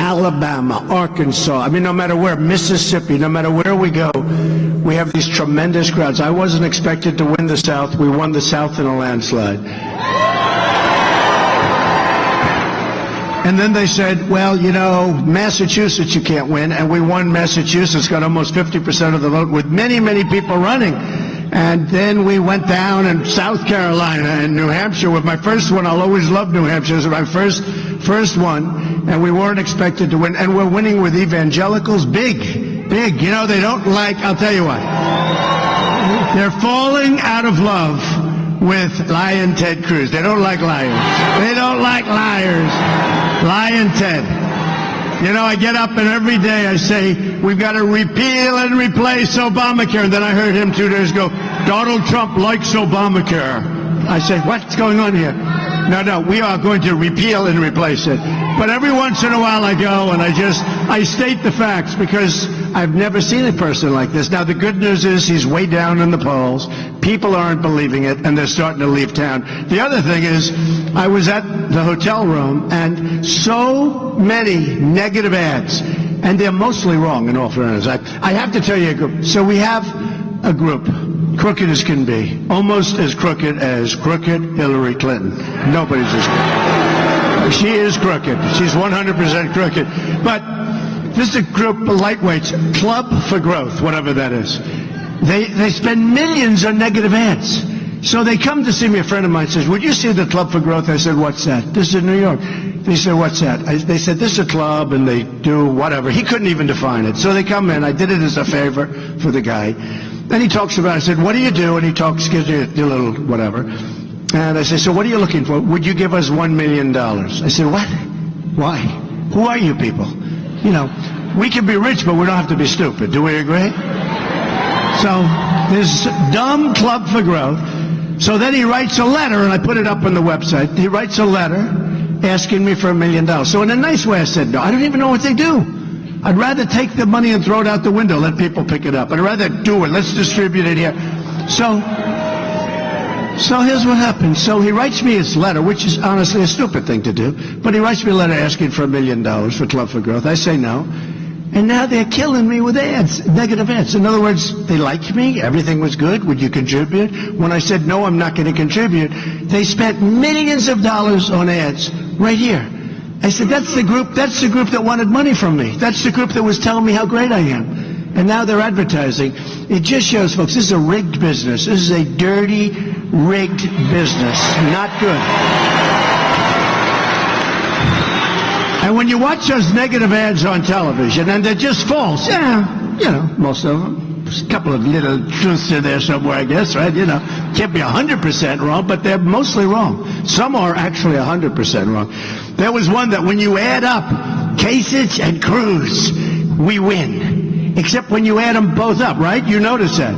Alabama, Arkansas, I mean, no matter where, Mississippi, no matter where we go, we have these tremendous crowds. I wasn't expected to win the South. We won the South in a landslide. And then they said, well, you know, Massachusetts you can't win, and we won Massachusetts, got almost 50% of the vote with many, many people running. And then we went down in South Carolina and New Hampshire with my first one. I'll always love New Hampshire. It was my first one, and we weren't expected to win. And we're winning with evangelicals, big. You know, they don't like, I'll tell you what, they're falling out of love with Lion Ted Cruz. They don't like liars. They don't like liars. Lion Ted. You know, I get up and every day I say, we've got to repeal and replace Obamacare. And then I heard him 2 days ago, Donald Trump likes Obamacare. I say, what's going on here? No, we are going to repeal and replace it. But every once in a while I go and I state the facts because I've never seen a person like this. Now, the good news is he's way down in the polls. People aren't believing it, and they're starting to leave town. The other thing is, I was at the hotel room, and so many negative ads, and they're mostly wrong, in all fairness. I have to tell you a group. So we have a group, crooked as can be, almost as crooked as crooked Hillary Clinton. Nobody's as crooked. She is crooked. She's 100% crooked. But this is a group of lightweights, Club for Growth, whatever that is. They spend millions on negative ads. So they come to see me. A friend of mine says, would you see the Club for Growth? I said, what's that? This is in New York. They said, what's that? They said, this is a club, and they do whatever. He couldn't even define it. So they come in. I did it as a favor for the guy. Then he talks about it. I said, what do you do? And he talks, gives me a little whatever. And I said, so what are you looking for? Would you give us $1 million? I said, what? Why? Who are you people? You know, we can be rich, but we don't have to be stupid. Do we agree? So this dumb Club for Growth. So then he writes a letter, and I put it up on the website. He writes a letter asking me for $1 million. So in a nice way I said, no, I don't even know what they do. I'd rather take the money and throw it out the window, let people pick it up. I'd rather do it. Let's distribute it here. So here's what happened. So he writes me his letter, which is honestly a stupid thing to do, but he writes me a letter asking for $1 million for Club for Growth. I say no. And now they're killing me with ads, negative ads. In other words, they liked me, everything was good, would you contribute? When I said, no, I'm not going to contribute, they spent millions of dollars on ads right here. I said, that's the group that wanted money from me. That's the group that was telling me how great I am. And now they're advertising. It just shows, folks, this is a rigged business. This is a dirty, rigged business. Not good. And when you watch those negative ads on television, and they're just false, yeah, you know, most of them. There's a couple of little truths in there somewhere, I guess, right? You know, can't be 100% wrong, but they're mostly wrong. Some are actually 100% wrong. There was one that when you add up Kasich and Cruz, we win. Except when you add them both up, right? You notice that.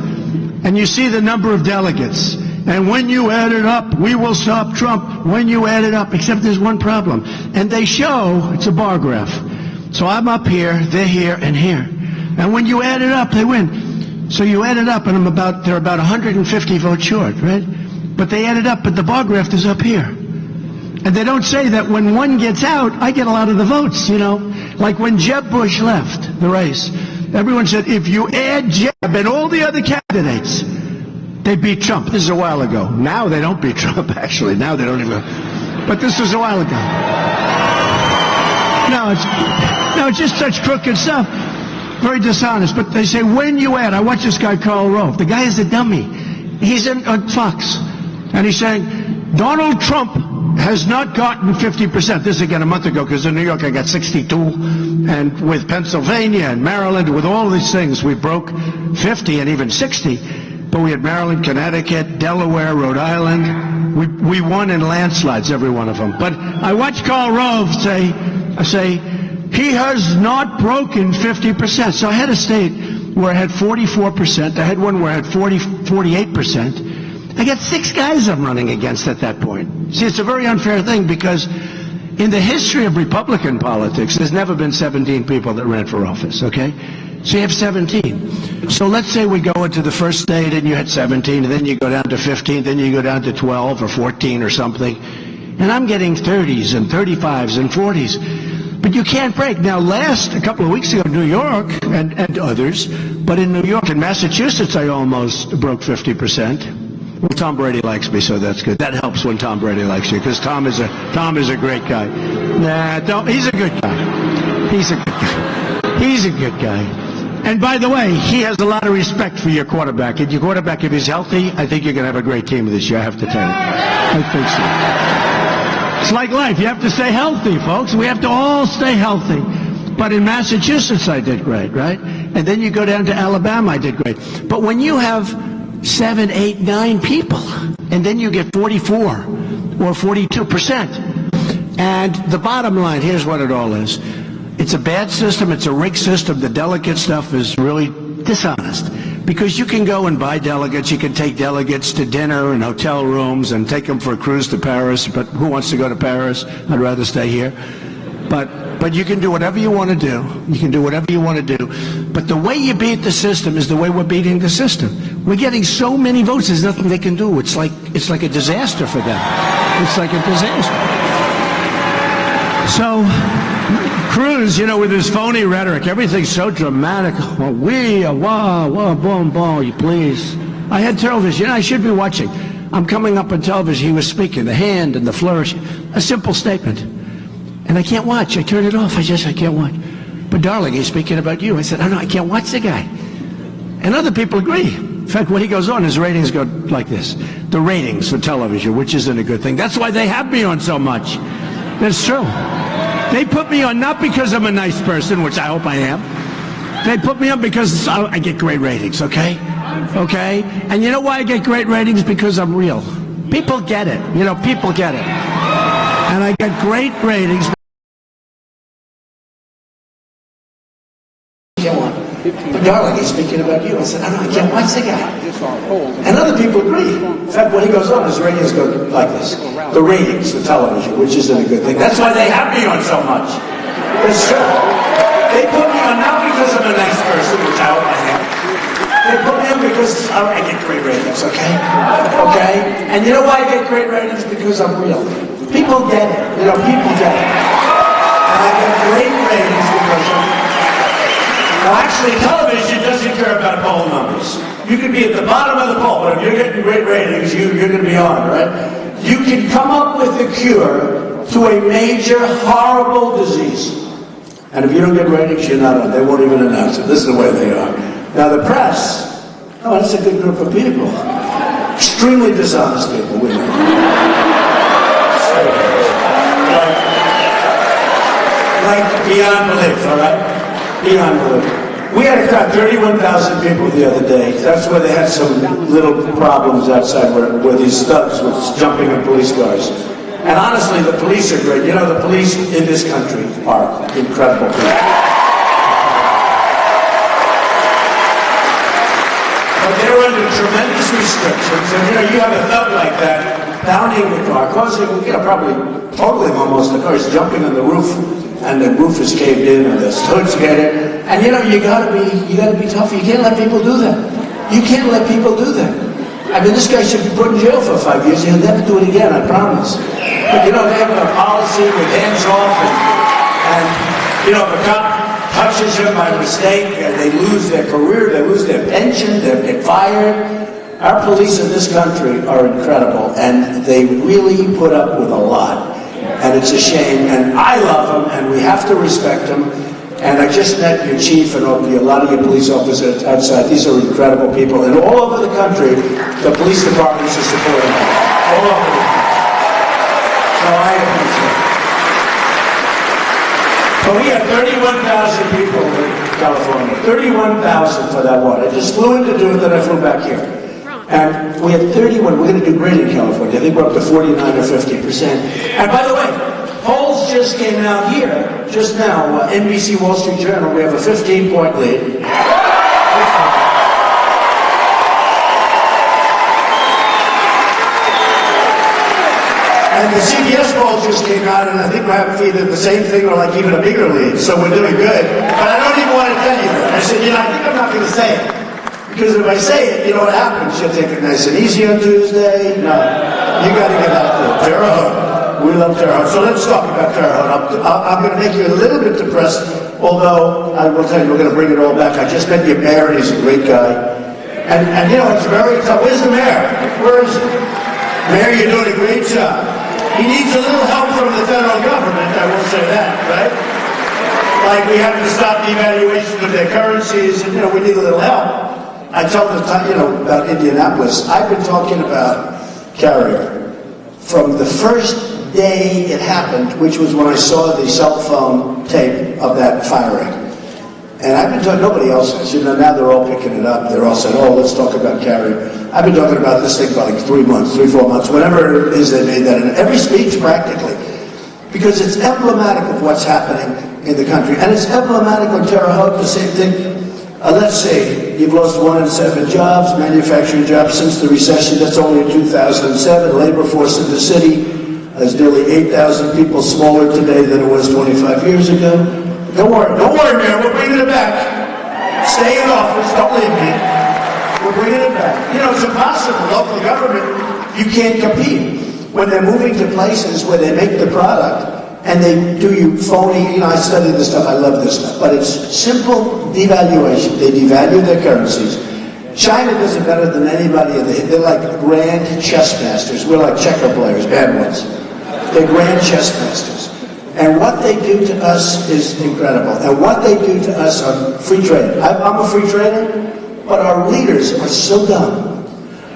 And you see the number of delegates. And when you add it up, we will stop Trump. When you add it up, except there's one problem. And they show, it's a bar graph. So I'm up here, they're here, and here. And when you add it up, they win. So you add it up, and they're about 150 votes short, right? But they add it up, but the bar graph is up here. And they don't say that when one gets out, I get a lot of the votes, you know. Like when Jeb Bush left the race, everyone said, if you add Jeb and all the other candidates, they beat Trump. This is a while ago. Now they don't beat Trump, actually. Now they don't even. But this was a while ago. No, it's just such crooked stuff. Very dishonest. But they say, when you add, I watch this guy, Karl Rove. The guy is a dummy. He's on Fox. And he's saying, Donald Trump has not gotten 50%. This again a month ago, because in New York I got 62. And with Pennsylvania and Maryland, with all these things, we broke 50 and even 60. But we had Maryland, Connecticut, Delaware, Rhode Island. We won in landslides, every one of them. But I watched Karl Rove say, he has not broken 50%. So I had a state where I had 44%. I had one where I had 48%. I got 6 guys I'm running against at that point. See, it's a very unfair thing because in the history of Republican politics, there's never been 17 people that ran for office, okay? So you have 17. So let's say we go into the first state and you had 17, and then you go down to 15, then you go down to 12 or 14 or something. And I'm getting 30s and 35s and 40s. But you can't break. Now, a couple of weeks ago, New York and others, but in New York and Massachusetts, I almost broke 50%. Well, Tom Brady likes me, so that's good. That helps when Tom Brady likes you, because Tom is a great guy. He's a good guy. He's a good guy. He's a good guy. And by the way, he has a lot of respect for your quarterback. And your quarterback, if he's healthy, I think you're going to have a great team this year, I have to tell you. I think so. It's like life. You have to stay healthy, folks. We have to all stay healthy. But in Massachusetts, I did great, right? And then you go down to Alabama, I did great. But when you have 7, 8, 9 people, and then you get 44 or 42%. And the bottom line, here's what it all is. It's a bad system. It's a rigged system. The delegate stuff is really dishonest. Because you can go and buy delegates. You can take delegates to dinner and hotel rooms and take them for a cruise to Paris. But who wants to go to Paris? I'd rather stay here. But you can do whatever you want to do. You can do whatever you want to do. But the way you beat the system is the way we're beating the system. We're getting so many votes, there's nothing they can do. It's like a disaster for them. It's like a disaster. So, Cruz, with his phony rhetoric, everything's so dramatic. Boom, please. I had television. I should be watching. I'm coming up on television. He was speaking, the hand and the flourish. A simple statement. And I can't watch. I turn it off. I can't watch. But darling, he's speaking about you. I said, oh no, I can't watch the guy. And other people agree. In fact, when he goes on, his ratings go like this. The ratings for television, which isn't a good thing. That's why they have me on so much. That's true. They put me on not because I'm a nice person, which I hope I am. They put me on because I get great ratings, okay? Okay? And you know why I get great ratings? Because I'm real. People get it. People get it. And I get great ratings. But darling, he's speaking about you. I said, oh no, I can't watch the guy. And other people agree. In fact, when he goes on, his ratings go like this. The ratings for television, which isn't a good thing. That's why they have me on so much. That's true. They put me on not because I'm a nice person, which I hope I am. They put me on because I get great ratings, okay? Okay? And you know why I get great ratings? Because I'm real. People get it. People get it. And I get great ratings because I'm real. Now, actually, television doesn't care about poll numbers. You can be at the bottom of the poll, but if you're getting great ratings, you're going to be on, right? You can come up with a cure to a major, horrible disease. And if you don't get ratings, you're not on. They won't even announce it. This is the way they are. Now, the press, that's a good group of people. Extremely dishonest people, we know. Like beyond belief, all right? Beyond belief. We had a crowd, 31,000 people the other day. That's where they had some little problems outside where these thugs were jumping in police cars. And honestly, the police are great. The police in this country are incredible people. But they're under tremendous restrictions. And you have a thug like that pounding the car, causing, probably totaling almost the car. He's jumping on the roof. And the roof is caved in, and the hoods get it. And you gotta be tough. You can't let people do that. You can't let people do that. I mean, this guy should be put in jail for 5 years. He'll never do it again, I promise. But they have a policy with hands off, and if a cop touches him by mistake, they lose their career, they lose their pension, they get fired. Our police in this country are incredible, and they really put up with a lot. And it's a shame, and I love them, and we have to respect them. And I just met your chief and a lot of your police officers outside. These are incredible people. And all over the country, the police departments are supporting them. All over the country. So I appreciate it. But we have 31,000 people in California. 31,000 for that one. I just flew in to do it, then I flew back here. And we had 31. We're going to do great in California. I think we're up to 49 or 50%. And by the way, polls just came out here, just now, NBC Wall Street Journal, we have a 15-point lead. And the CBS poll just came out, and I think we'll have either the same thing or even a bigger lead. So we're doing good. But I don't even want to tell you that. I said, I think I'm not going to say it. Because if I say it, what happens? You'll take it nice and easy on Tuesday. No, you got to get out there. Terre, We love Terre Haute. So let's talk about Terre Haute. I'm going to make you a little bit depressed, although I will tell you we're going to bring it all back. I just met the mayor, and he's a great guy. And you know, it's very tough. Where's the mayor? Where is he? Mayor, you're doing a great job. He needs a little help from the federal government, I will say that, right? Like we have to stop the evaluation of their currencies, and you know, we need a little help. I told the time, you know, about Indianapolis. I've been talking about carrier from the first day it happened, which was when I saw the cell phone tape of that firing. And I've been talking, nobody else has. You know, now they're all picking it up. They're all saying, oh, let's talk about carrier. I've been talking about this thing for like 3 months, 3-4 months, whatever it is they made that in every speech practically. Because it's emblematic of what's happening in the country. And it's emblematic on Terre Haute, the same thing. Let's say you've lost 1 in 7 jobs, manufacturing jobs since the recession. That's only in 2007. Labor force in the city is nearly 8,000 people smaller today than it was 25 years ago. Don't worry, man. We're bringing it back. Stay in office. Don't leave me. We're bringing it back. You know, it's impossible. Local government, you can't compete. When they're moving to places where they make the product and they do you phony, you know, I study this stuff, I love this stuff, but it's simple devaluation. They devalue their currencies. China does it better than anybody. They're like grand chess masters. We're like checker players, bad ones. They're grand chess masters. And what they do to us is incredible. And what they do to us on free trade. I'm a free trader, but our leaders are so dumb.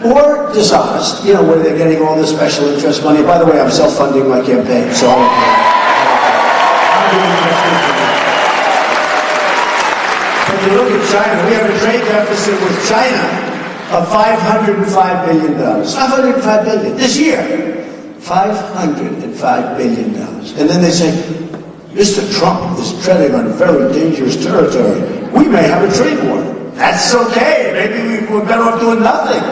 Or dishonest, you know, where they're getting all this special interest money. By the way, I'm self-funding my campaign, so But you look at China, we have a trade deficit with China of $505 billion. $505 billion this year. $505 billion. And then they say, Mr. Trump is treading on very dangerous territory. We may have a trade war. That's okay. Maybe we're better off doing nothing.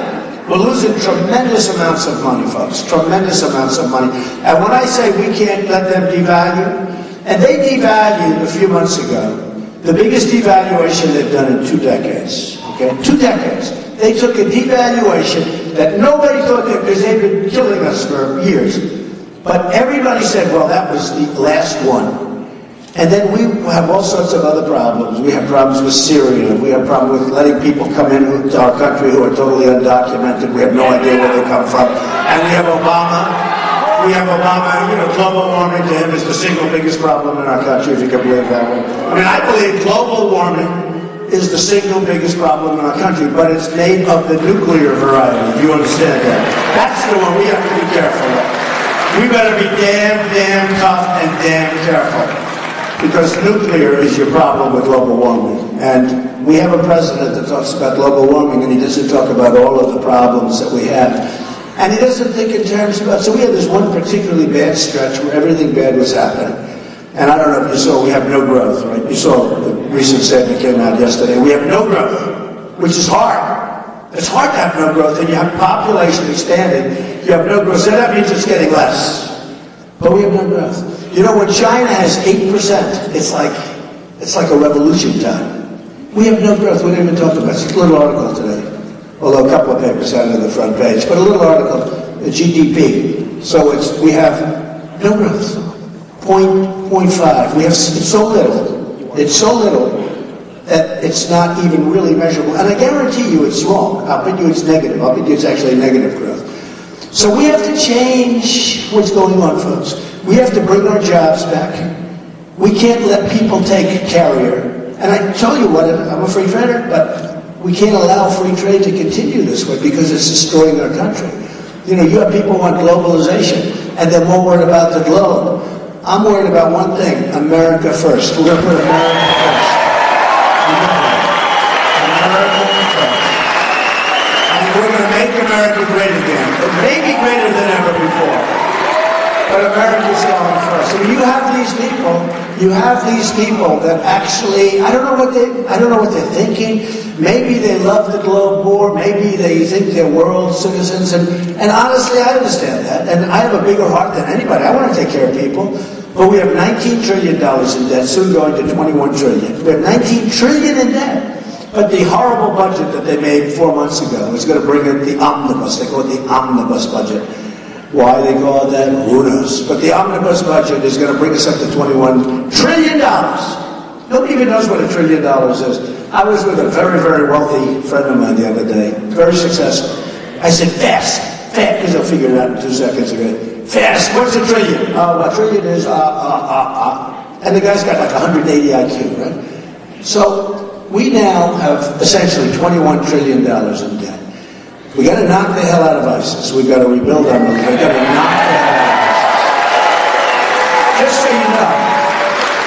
We're losing tremendous amounts of money, folks. Tremendous amounts of money. And when I say we can't let them devalue, and they devalued a few months ago, the biggest devaluation they've done in 2 decades. Okay? 2 decades. They took a devaluation that nobody thought that, because they've been killing us for years. But everybody said, well, that was the last one. And then we have all sorts of other problems. We have problems with Syria. We have problems with letting people come into our country who are totally undocumented. We have no idea where they come from. And we have Obama. We have Obama. You know, global warming to him is the single biggest problem in our country, if you can believe that one. I mean, I believe global warming is the single biggest problem in our country, but it's made of the nuclear variety. Do you understand that? That's the one we have to be careful of. We better be damn tough and damn careful. Because nuclear is your problem with global warming. And we have a president that talks about global warming, and he doesn't talk about all of the problems that we have. And he doesn't think in terms of, so we had this one particularly bad stretch where everything bad was happening. And I don't know if you saw, we have no growth, right? You saw the recent statement came out yesterday. We have no growth, which is hard. It's hard to have no growth, and you have population expanding. You have no growth, so that means it's getting less. But we have no growth. You know, when China has 8%, it's like a revolution time. We have no growth. We didn't even talk about it. It's a little article today. Although a couple of papers had it on the front page. But a little article, the GDP. So we have no growth. 0.5. We have, it's so little. It's so little that it's not even really measurable. And I guarantee you it's wrong. I'll bet you it's negative. I'll bet you it's actually negative growth. So we have to change what's going on, folks. We have to bring our jobs back. We can't let people take carrier. And I tell you what, I'm a free trader, but we can't allow free trade to continue this way because it's destroying our country. You know, you have people who want globalization, and they're more worried about the globe. I'm worried about one thing, America first. We're going to put America first. America first. And we're going to make America great again. It may be greater than ever before. But America's going first. So you have these people that actually, I don't know what they're thinking. Maybe they love the globe more. Maybe they think they're world citizens. And honestly, I understand that. And I have a bigger heart than anybody. I want to take care of people. But we have $19 trillion in debt, soon going to $21 trillion. We have $19 trillion in debt. But the horrible budget that they made 4 months ago is going to bring in the omnibus. They call it the omnibus budget. Why they call it that, who knows? But the omnibus budget is going to bring us up to $21 trillion. Nobody even knows what $1 trillion is. I was with a very, very wealthy friend of mine the other day, very successful. I said, fast, because I'll figure it out in 2 seconds again. Fast, what's $1 trillion? $1 trillion is, And the guy's got like 180 IQ, right? So we now have essentially $21 trillion in debt. We got to knock the hell out of ISIS. We've got to rebuild our military. We've got to knock the hell out of ISIS. Just so you know,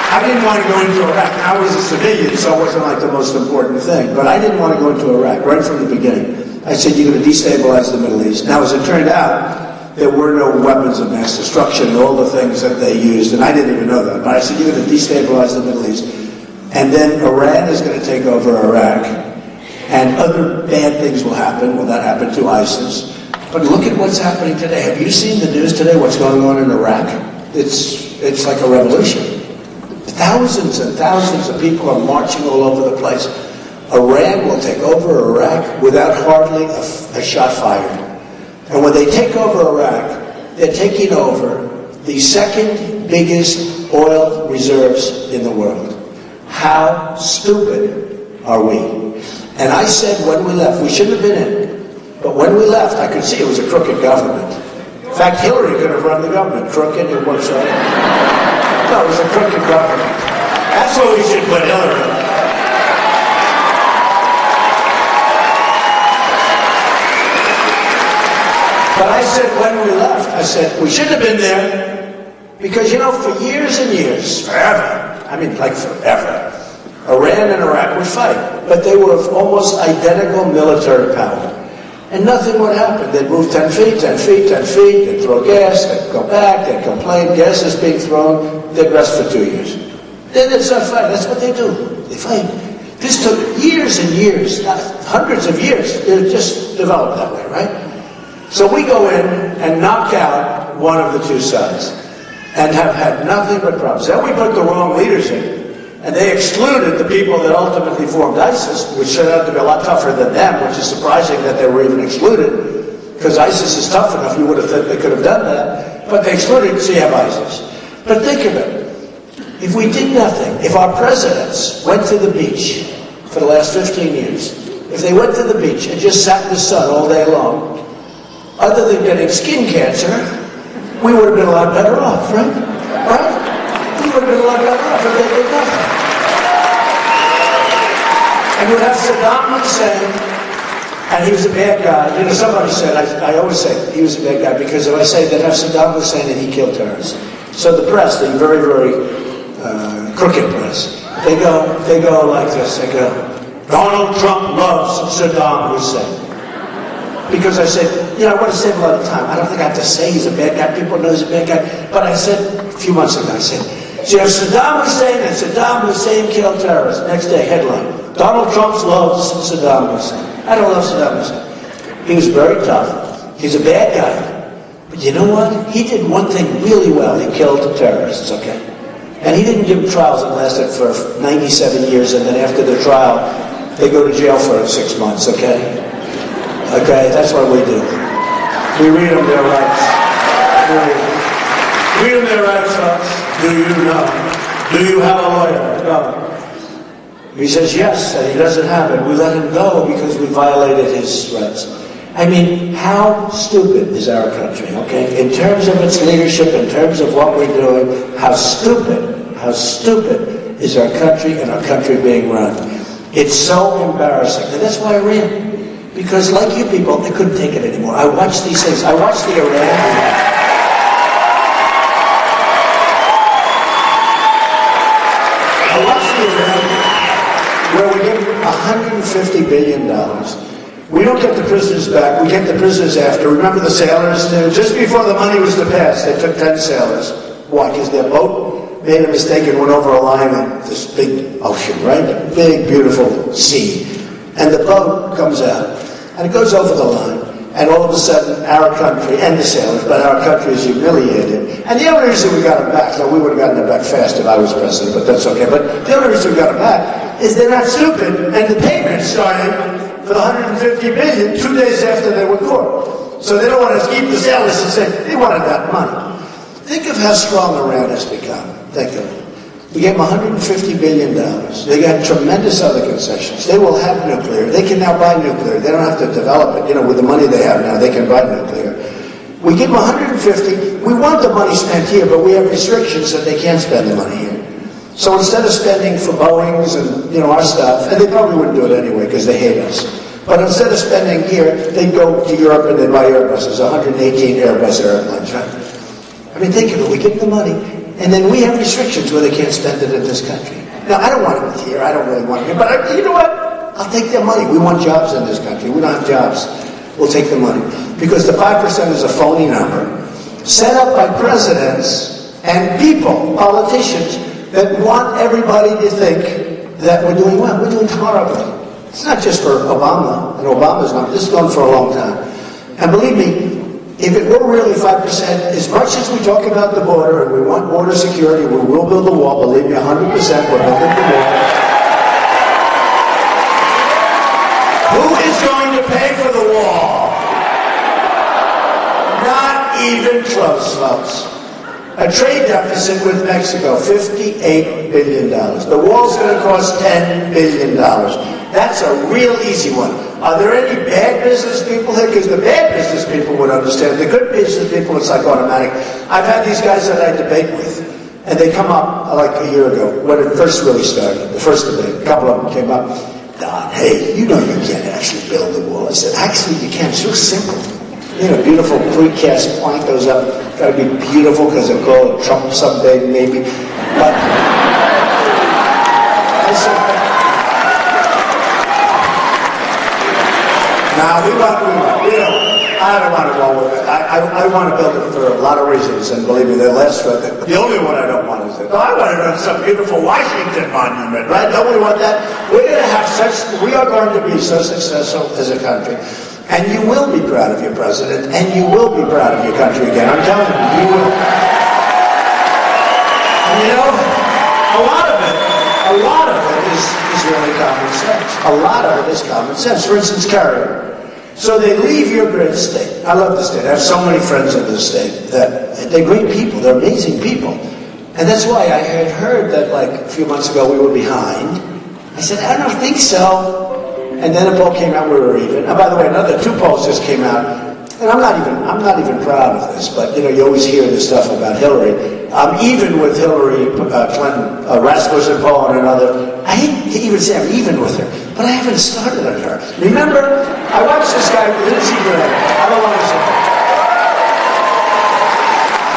I didn't want to go into Iraq. I was a civilian, so it wasn't like the most important thing. But I didn't want to go into Iraq right from the beginning. I said, you're going to destabilize the Middle East. Now, as it turned out, there were no weapons of mass destruction and all the things that they used, and I didn't even know that. But I said, you're going to destabilize the Middle East. And then Iran is going to take over Iraq. And other bad things will happen. Well, that happened to ISIS. But look at what's happening today. Have you seen the news today, what's going on in Iraq? It's like a revolution. Thousands and thousands of people are marching all over the place. Iran will take over Iraq without hardly a shot fired. And when they take over Iraq, they're taking over the second biggest oil reserves in the world. How stupid are we? And I said when we left, we shouldn't have been in. But when we left, I could see it was a crooked government. In fact, Hillary could have run the government. Crooked, it was no, it was a crooked government. That's what we should put Hillary. But I said when we left, I said we shouldn't have been there because, you know, for years and years, forever, I mean like forever, Iran and Iraq would fight, but they were of almost identical military power. And nothing would happen. They'd move 10 feet, 10 feet, 10 feet, they'd throw gas, they'd go back, they'd complain, gas is being thrown, they'd rest for 2 years. Then they'd start fighting. That's what they do. They fight. This took years and years, hundreds of years. It just developed that way, right? So we go in and knock out one of the two sides and have had nothing but problems. Then we put the wrong leaders in. And they excluded the people that ultimately formed ISIS, which turned out to be a lot tougher than them, which is surprising that they were even excluded, because ISIS is tough enough, you would have thought they could have done that. But they excluded, so you have ISIS. But think of it. If we did nothing, if our presidents went to the beach for the last 15 years, if they went to the beach and just sat in the sun all day long, other than getting skin cancer, we would have been a lot better off, right? Right? We would have been a lot better off if they did nothing. And you have Saddam Hussein, and he was a bad guy. You know, somebody said, I always say he was a bad guy, because if I say that have Saddam Hussein and he killed terrorists. So the press, the very, very crooked press, they go like this. They go, Donald Trump loves Saddam Hussein. Because I said, you know, I want to save a lot of time. I don't think I have to say he's a bad guy. People know he's a bad guy. But I said, a few months ago, I said, so you have Saddam Hussein and Saddam Hussein killed terrorists. Next day, headline, Donald Trump loves Saddam Hussein. I don't love Saddam Hussein. He was very tough. He's a bad guy. But you know what? He did one thing really well. He killed terrorists, okay? And he didn't give them trials that lasted for 97 years, and then after the trial, they go to jail for 6 months, okay? Okay, that's what we do. We read them their rights. Read them their rights, folks. Do you know? Do you have a lawyer? No. He says yes, and he doesn't have it. We let him go because we violated his rights. I mean, how stupid is our country, okay? In terms of its leadership, in terms of what we're doing, how stupid is our country and our country being run. It's so embarrassing. And that's why I ran. Because like you people, they couldn't take it anymore. I watched these things. I watched the Iran. Where we give $150 billion. We don't get the prisoners back. We get the prisoners after. Remember the sailors? Just before the money was to pass, they took 10 sailors. Why? Because their boat made a mistake and went over a line of this big ocean, right? A big, beautiful sea. And the boat comes out. And it goes over the line. And all of a sudden, our country, and the sailors, but our country is humiliated. And the only reason we got them back, though we would have gotten them back fast if I was president, but that's okay. But the only reason we got them back is they're not stupid, and the payment started for the $150 billion 2 days after they were caught. So they don't want to keep the sailors and say they wanted that money. Think of how strong Iran has become. Think of it. We gave them $150 billion. They got tremendous other concessions. They will have nuclear. They can now buy nuclear. They don't have to develop it. With the money they have now, they can buy nuclear. We give them $150. We want the money spent here, but we have restrictions that they can't spend the money here. So instead of spending for Boeings and our stuff, and they probably wouldn't do it anyway because they hate us. But instead of spending here, they'd go to Europe and they'd buy Airbuses, 118 Airbus airplanes, right? I mean, think of it. We give them the money. And then we have restrictions where they can't spend it in this country. Now, I don't want it here. I don't really want it here. But you know what? I'll take their money. We want jobs in this country. We don't have jobs. We'll take the money. Because the 5% is a phony number set up by presidents and people, politicians, that want everybody to think that we're doing well. We're doing horribly. It's not just for Obama and Obama's number. This is going for a long time. And believe me, if it were really 5%, as much as we talk about the border and we want border security, we will build the wall. Believe me, 100%, we're building the wall. Who is going to pay for the wall? Not even close, folks. A trade deficit with Mexico, $58 billion. The wall's going to cost $10 billion. That's a real easy one. Are there any bad business people here? Because the bad business people would understand. The good business people, it's like automatic. I've had these guys that I debate with, and they come up like a year ago, when it first really started, the first debate. A couple of them came up. Don, hey, you can't actually build the wall. I said, actually you can. It's real simple. Beautiful precast plank goes up. Got to be beautiful because it'll go Trump someday, maybe. But I said, I don't want to go with it. I want to build it for a lot of reasons, and believe me, they'll last for it. The only one I don't want is that. I want to build some beautiful Washington monument, right? Don't we want that? We are going to be so successful as a country. And you will be proud of your president, and you will be proud of your country again. I'm telling you, you will. And a lot of it is really common sense. A lot of it is common sense. For instance, Terre. So they leave your great state. I love the state. I have so many friends in this state that they're great people. They're amazing people. And that's why I had heard that like a few months ago we were behind. I said, I don't think so. And then a poll came out, we were even. And by the way, another 2 polls just came out. And I'm not even proud of this, but you always hear this stuff about Hillary. I'm even with Hillary Clinton, Rasmussen poll and another. I hate to even say I'm even with her, but I haven't started on her. Remember, I watched this guy, Lindsey Graham. I don't want to say that.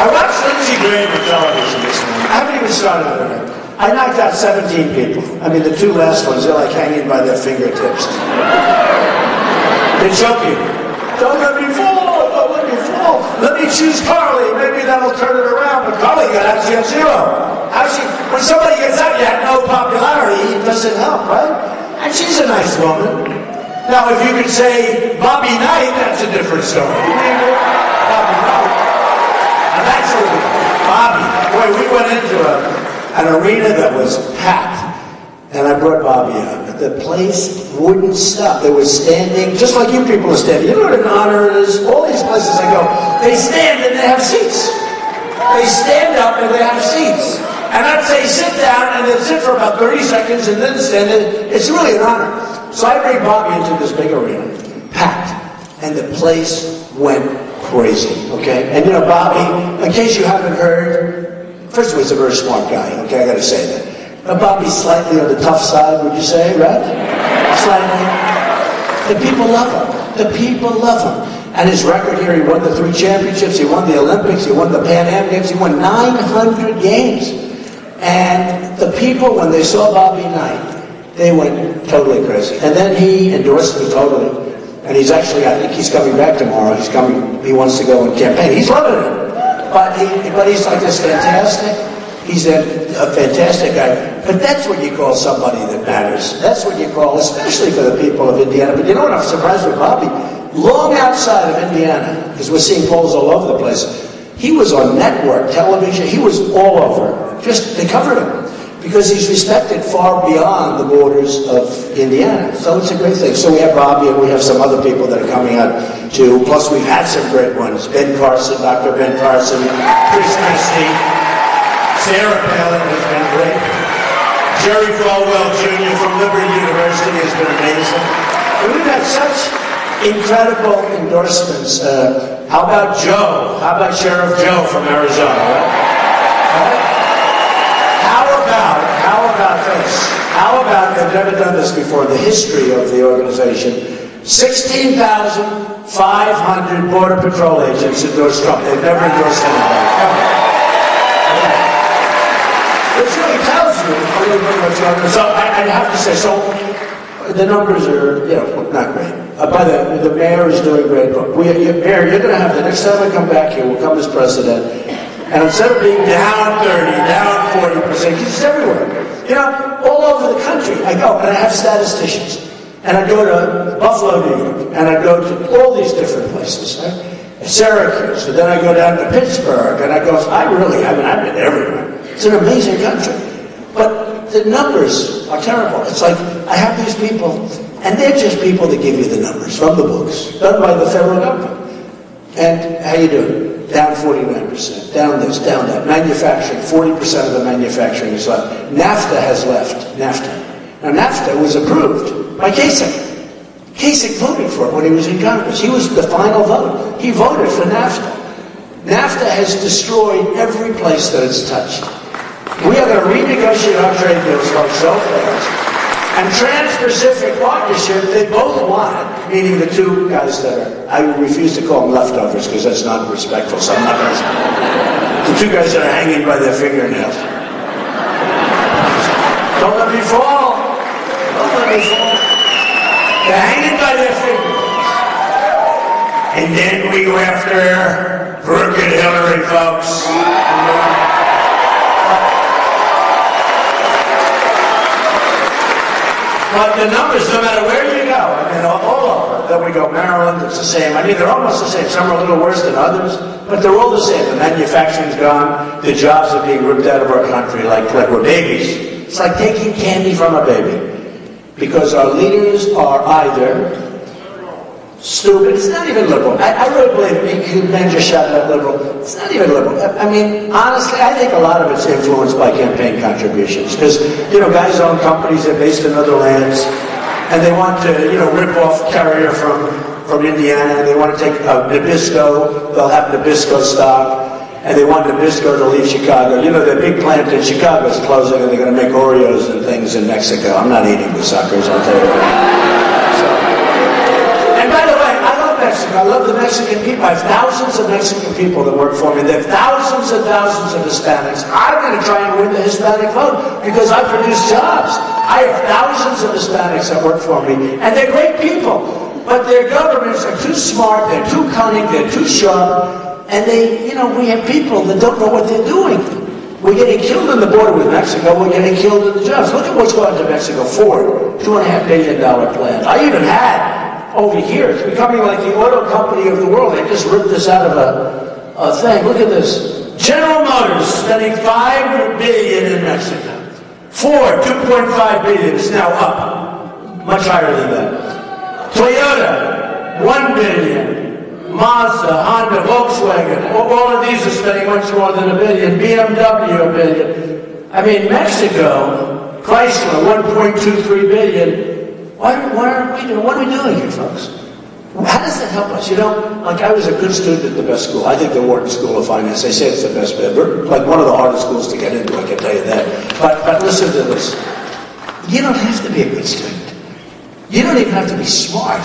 I watched Lindsey Graham on television this morning. I haven't even started on her. I knocked out 17 people. I mean, the 2 last ones, they're like hanging by their fingertips. They choke you. Don't let me fall. Don't let me fall. Let me choose Carly. Maybe that'll turn it around. But Carly got actually at 0. Actually, when somebody gets up, you have no popularity. It doesn't help, right? And she's a nice woman. Now, if you could say Bobby Knight, that's a different story. Bobby Knight. And actually, Bobby. Boy, we went into an arena that was packed. And I brought Bobby out. The place wouldn't stop. They were standing, just like you people are standing. You know what an honor it is? All these places I go, they stand and they have seats. They stand up and they have seats. And I'd say sit down and then sit for about 30 seconds and then stand. It's really an honor. So I bring Bobby into this big arena, packed. And the place went crazy, okay? And Bobby, in case you haven't heard, first of all, he's a very smart guy, okay? I gotta say that. Bobby's slightly on the tough side, would you say, right? Slightly. The people love him. The people love him. And his record here, he won the 3 championships, he won the Olympics, he won the Pan Am Games, he won 900 games. And the people, when they saw Bobby Knight, they went totally crazy. And then he endorsed me totally. And he's actually, I think he's coming back tomorrow. He wants to go and campaign. He's loving it. But he's like this fantastic. He's a fantastic guy. But that's what you call somebody that matters. That's what you call, especially for the people of Indiana. But you know what I'm surprised with Bobby? Long outside of Indiana, because we're seeing polls all over the place, he was on network television. He was all over. They covered him. because he's respected far beyond the borders of Indiana. So it's a great thing. So we have Bobby and we have some other people that are coming out too. Plus we've had some great ones. Ben Carson, Dr. Ben Carson, Chris Christie, Sarah Palin has been great. Jerry Falwell Jr. from Liberty University has been amazing. And we've had such incredible endorsements. How about Joe? How about Sheriff Joe from Arizona? Right? How about this? How about, they've never done this before, the history of the organization, 16,500 Border Patrol agents endorsed Trump. They've never endorsed anybody, ever. Which really tells you a little bit what's going on. So I have to say, so the numbers are, not great. By the mayor is doing great. Mayor, you're going to have, the next time I come back here, we'll come as president, and instead of being down 30, down 40%, it's everywhere. All over the country I go, and I have statisticians. And I go to Buffalo, New York, and I go to all these different places. Right? Syracuse, and then I go down to Pittsburgh, and I've been everywhere. It's an amazing country. But the numbers are terrible. It's like, I have these people, and they're just people that give you the numbers from the books, done by the federal government. And how you doing? Down 49%, down this, down that. Manufacturing, 40% of the manufacturing is left. NAFTA has left, NAFTA. Now NAFTA was approved by Kasich. Kasich voted for it when he was in Congress. He was the final vote. He voted for NAFTA. NAFTA has destroyed every place that it's touched. We are going to renegotiate our trade deals so fast. And Trans-Pacific Partnership, they both want it, meaning the two guys that are, I refuse to call them leftovers because that's not respectful, so I'm not going to, the two guys that are hanging by their fingernails. Don't let me fall. Don't let me fall. They're hanging by their fingernails. And then we go after crooked Hillary, folks. But the numbers, no matter where you go, all over, then we go Maryland, it's the same. They're almost the same. Some are a little worse than others, but they're all the same. The manufacturing's gone. The jobs are being ripped out of our country like we're babies. It's like taking candy from a baby. Because our leaders are either stupid. It's not even liberal. I really believe you men just shouted out liberal. It's not even liberal. Honestly, I think a lot of it's influenced by campaign contributions. Because, guys own companies, they're based in other lands, and they want to, rip off Carrier from Indiana, and they want to take Nabisco, they'll have Nabisco stock, and they want Nabisco to leave Chicago. Their big plant in Chicago is closing, and they're going to make Oreos and things in Mexico. I'm not eating the suckers, I'll tell you that. And by the way, I love Mexico. I love the Mexican people. I have thousands of Mexican people that work for me. There are thousands and thousands of Hispanics. I'm going to try and win the Hispanic vote because I produce jobs. I have thousands of Hispanics that work for me, and they're great people. But their governments are too smart, they're too cunning, they're too sharp, and we have people that don't know what they're doing. We're getting killed on the border with Mexico. We're getting killed in the jobs. Look at what's going to Mexico. Ford, $2.5 billion plant. I even had over here, it's becoming like the auto company of the world. They just ripped this out of a thing. Look at this. General Motors spending $5 billion in Mexico. Ford, $2.5 billion. It's now up, much higher than that. Toyota, $1 billion. Mazda, Honda, Volkswagen, all of these are spending much more than $1 billion. BMW, $1 billion. Mexico, Chrysler, $1.23 billion. What are we doing here, folks? How does that help us? I was a good student at the best school. I think the Wharton School of Finance, they say it's the best ever. Like one of the hardest schools to get into, I can tell you that. But listen to this. You don't have to be a good student. You don't even have to be smart.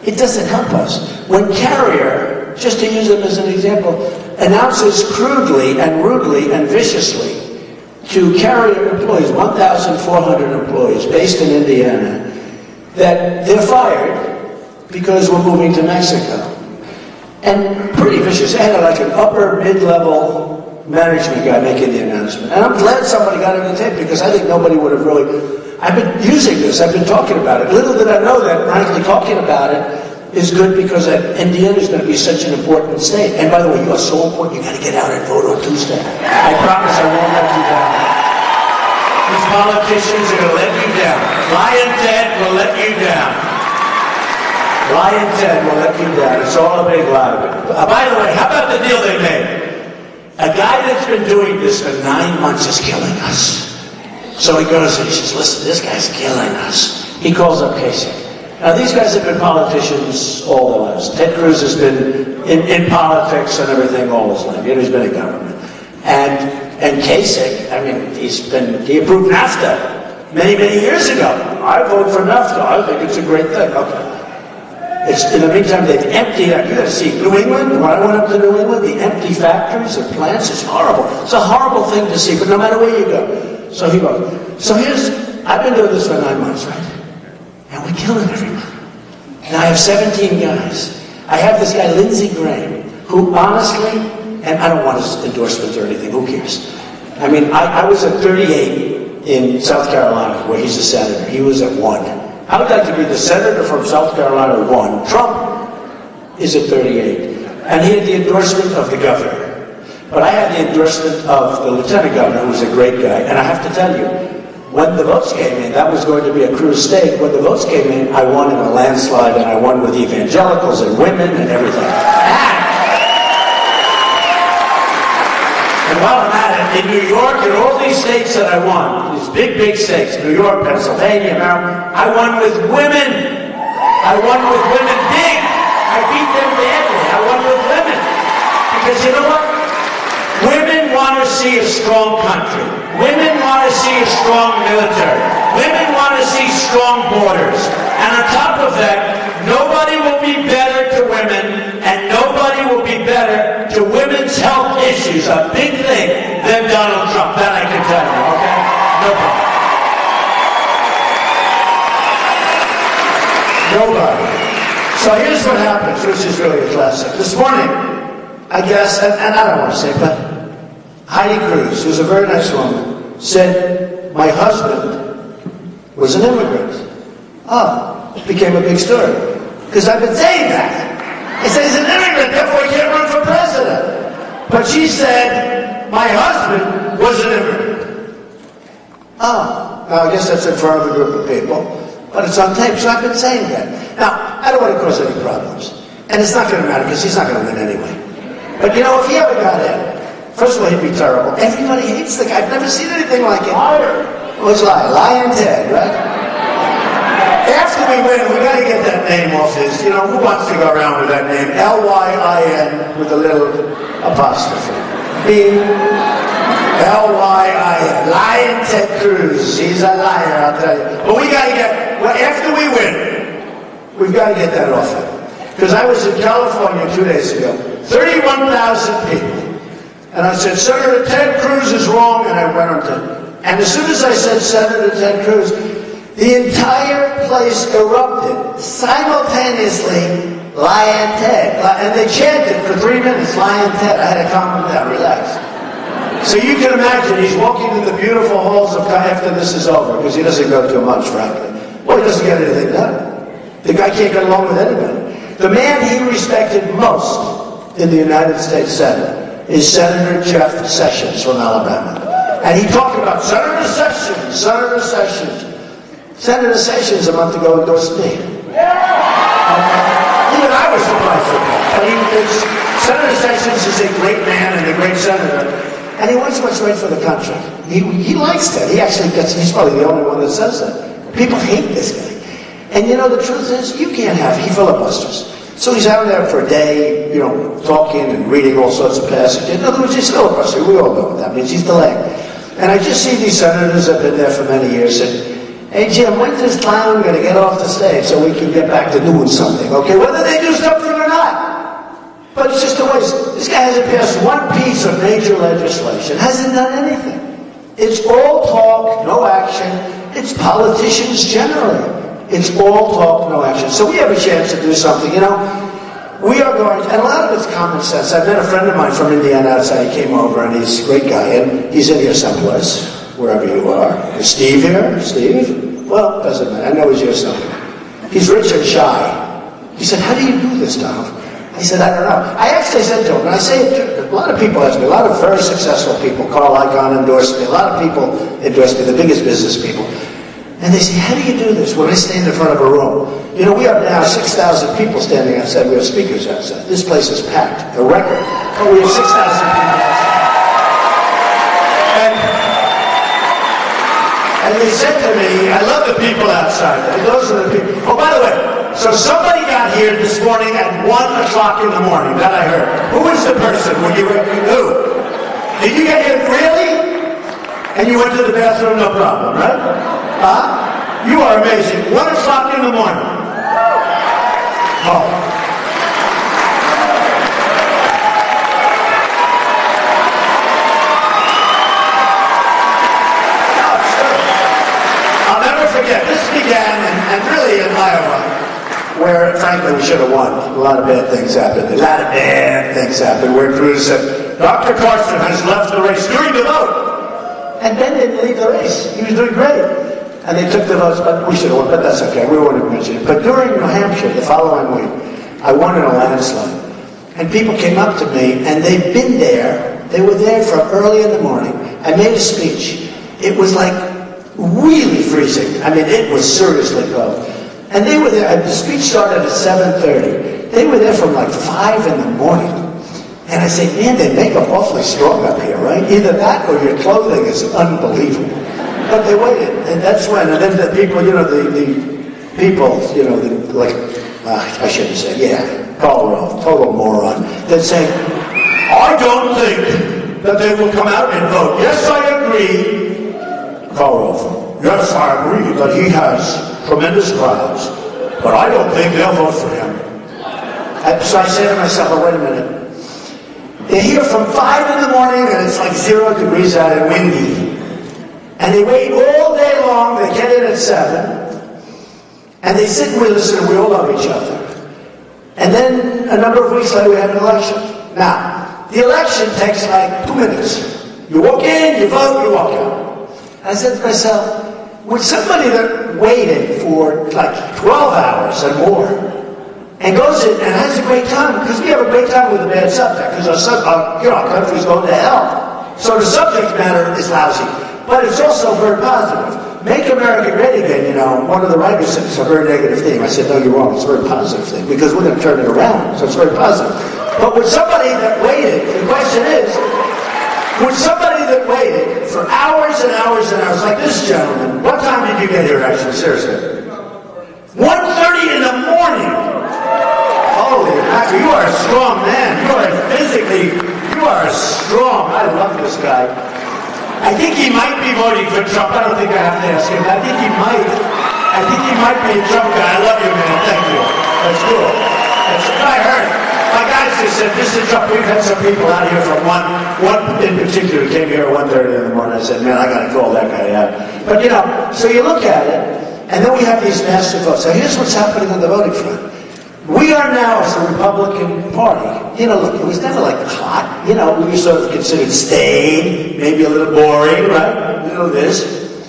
It doesn't help us. When Carrier, just to use them as an example, announces crudely and rudely and viciously to Carrier employees, 1,400 employees based in Indiana, that they're fired because we're moving to Mexico. And pretty vicious. They had like an upper mid-level management guy making the announcement. And I'm glad somebody got it on the tape because I think nobody would have really... I've been using this. I've been talking about it. Little did I know that, frankly, talking about it is good because Indiana is going to be such an important state. And by the way, you are so important. You got to get out and vote on Tuesday. I promise I won't let you down. politicians are going to let you down. Lion Ted will let you down. Lion Ted will let you down. It's all a big lie. By the way, how about the deal they made? A guy that's been doing this for 9 months is killing us. So he goes and he says, listen, this guy's killing us. He calls up Kasich. Now, these guys have been politicians all their lives. Ted Cruz has been in politics and everything all his life. You know, he's been in government. And Kasich, I mean, he approved NAFTA many, many years ago. I vote for NAFTA. I think it's a great thing. Okay. In the meantime, they've emptied out. You got to see New England. When I went up to New England, the empty factories and plants is horrible. It's a horrible thing to see, but no matter where you go. So he goes, I've been doing this for 9 months, right? And we're killing everyone. Now I have 17 guys. I have this guy, Lindsey Graham, who honestly, and I don't want his endorsements or anything, who cares? I mean, I was at 38 in South Carolina, where he's a senator. He was at 1. I would like to be the senator from South Carolina 1. Trump is at 38. And he had the endorsement of the governor. But I had the endorsement of the lieutenant governor, who was a great guy. And I have to tell you, when the votes came in, that was going to be a Cruz state. When the votes came in, I won in a landslide, and I won with evangelicals and women and everything. And while I'm at it, in New York and all these states that I won, these big, big states, New York, Pennsylvania, Maryland, I won with women. I won with women big. I beat them badly. I won with women. Because you know what? Women want to see a strong country. Women want to see a strong military. Women want to see strong borders. And on top of that, nobody will be better to women, and nobody will be better to women's health issues, a big thing, than Donald Trump. That I can tell you, okay? No problem. Nobody. So here's what happens, which is really a classic. This morning, I guess, and I don't want to say, but Heidi Cruz, who's a very nice woman, said, my husband was an immigrant. Oh, it became a big story. Because I've been saying that. I said, he's an immigrant, therefore he can't run for president. But she said, my husband was an immigrant. Oh, now I guess that's in front of a group of people. But it's on tape, so I've been saying that. Now, I don't want to cause any problems. And it's not going to matter, because he's not going to win anyway. But you know, if he ever got in, first of all, he'd be terrible. Everybody hates the guy. I've never seen anything like it. Liar. What's lie? Lion Ted, right? After we win, we got to get that name off his. You know, who wants to go around with that name? L-Y-I-N with a little apostrophe. B-L-Y-I-N. Lion Ted Cruz. He's a liar, I'll tell you. But we got to get, well, after we win, we've got to get that off him. Because I was in California 2 days ago. 31,000 people. And I said, Senator Ted Cruz is wrong, and I went on to. And as soon as I said Senator Ted Cruz, the entire place erupted simultaneously, Lion Ted. And they chanted for 3 minutes, Lion Ted. I had to calm him down, relax. So you can imagine, he's walking in the beautiful halls of after this is over, because he doesn't go too much, frankly. Well, he doesn't get anything done. The guy can't get along with anybody. The man he respected most in the United States Senate is Senator Jeff Sessions from Alabama. And he talked about Senator Sessions, Senator Sessions. Senator Sessions a month ago endorsed me. Even I was surprised at that. But Senator Sessions is a great man and a great senator. And he wants what's right for the country. He likes that. He actually he's probably the only one that says that. People hate this guy. And you know, the truth is, he filibusters. So he's out there for a day, you know, talking and reading all sorts of passages. In other words, he's filibustering. We all know what that means. He's delaying. And I just see these senators that have been there for many years and, hey, Jim, when's this clown going to get off the stage so we can get back to doing something, okay? Whether they do something or not. But it's just a waste. This guy hasn't passed one piece of major legislation. Hasn't done anything. It's all talk, no action. It's politicians generally. It's all talk, no action. So we have a chance to do something, you know. We are going to, and a lot of it's common sense. I met a friend of mine from Indiana outside. He came over, and he's a great guy, and he's in here someplace, wherever you are. Is Steve here? Steve? Well, doesn't matter. I know he's here somewhere. He's rich and shy. He said, how do you do this, Donald? He said, I don't know. I actually said to him, and I say it to a lot of people ask me, a lot of very successful people, Carl Icahn endorsed me, a lot of people endorsed me, the biggest business people. And they say, how do you do this when I stand in front of a room? You know, we have now 6,000 people standing outside. We have speakers outside. This place is packed, a record. Oh, we have 6,000 people outside. And they said to me, I love the people outside. And those are the people. Oh, by the way, so somebody got here this morning at 1 o'clock in the morning. That I heard. Who is the person? Who? Did you get here really? And you went to the bathroom, no problem, right? Huh? You are amazing. 1 o'clock in the morning. Oh. Forget, this began, and really in Iowa, where frankly we should have won. A lot of bad things happened. Where Cruz said, Dr. Carson has left the race during the vote. And Ben didn't leave the race. He was doing great. And they took the votes, but we should have won, but that's okay. We won't mention it. But during New Hampshire, the following week, I won in a landslide. And people came up to me, and they'd been there. They were there from early in the morning. I made a speech. It was like really freezing. I mean, it was seriously cold. And they were there, the speech started at 7:30. They were there from like 5 in the morning. And I said, man, they make them awfully strong up here, right? Either that or your clothing is unbelievable. But they waited, and that's when, and then the people, you know, the people, you know, I shouldn't say, Karl Rove, total moron, that say, I don't think that they will come out and vote. Yes, I agree. Karl Rove, yes, I agree that he has tremendous crowds, but I don't think they'll vote for him. So I say to myself, oh, wait a minute. They're here from 5 in the morning and it's like 0 degrees out and windy. And they wait all day long, they get in at 7, and they sit and we listen and we all love each other. And then a number of weeks later we have an election. Now, the election takes like 2 minutes. You walk in, you vote, you walk out. I said to myself, would somebody that waited for like 12 hours and more and goes in and has a great time, because we have a great time with a bad subject, because our country's going to hell. So the subject matter is lousy, but it's also very positive. Make America great again, you know. One of the writers said it's a very negative thing. I said, no, you're wrong. It's a very positive thing, because we're going to turn it around. So it's very positive. But with somebody that waited, the question is, would somebody that waited for hours and hours and hours, like this gentleman, what time did you get here, actually, seriously? 1:30 in the morning. Holy mackerel, you are a strong man. You are strong. I love this guy. I think he might be voting for Trump. I don't think I have to ask him. I think he might be a Trump guy. I love you, man. Thank you. That's cool. That's what I heard. My guys just said, Mr. Trump, we've had some people out here from one in particular came here at 1:30 in the morning. I said, man, I got to call that guy out. But, you know, so you look at it, and then we have these massive votes. So here's what's happening on the voting front. We are now, as a Republican Party, you know, look, it was never like hot. You know, we were sort of considered staid, maybe a little boring, right? You know this.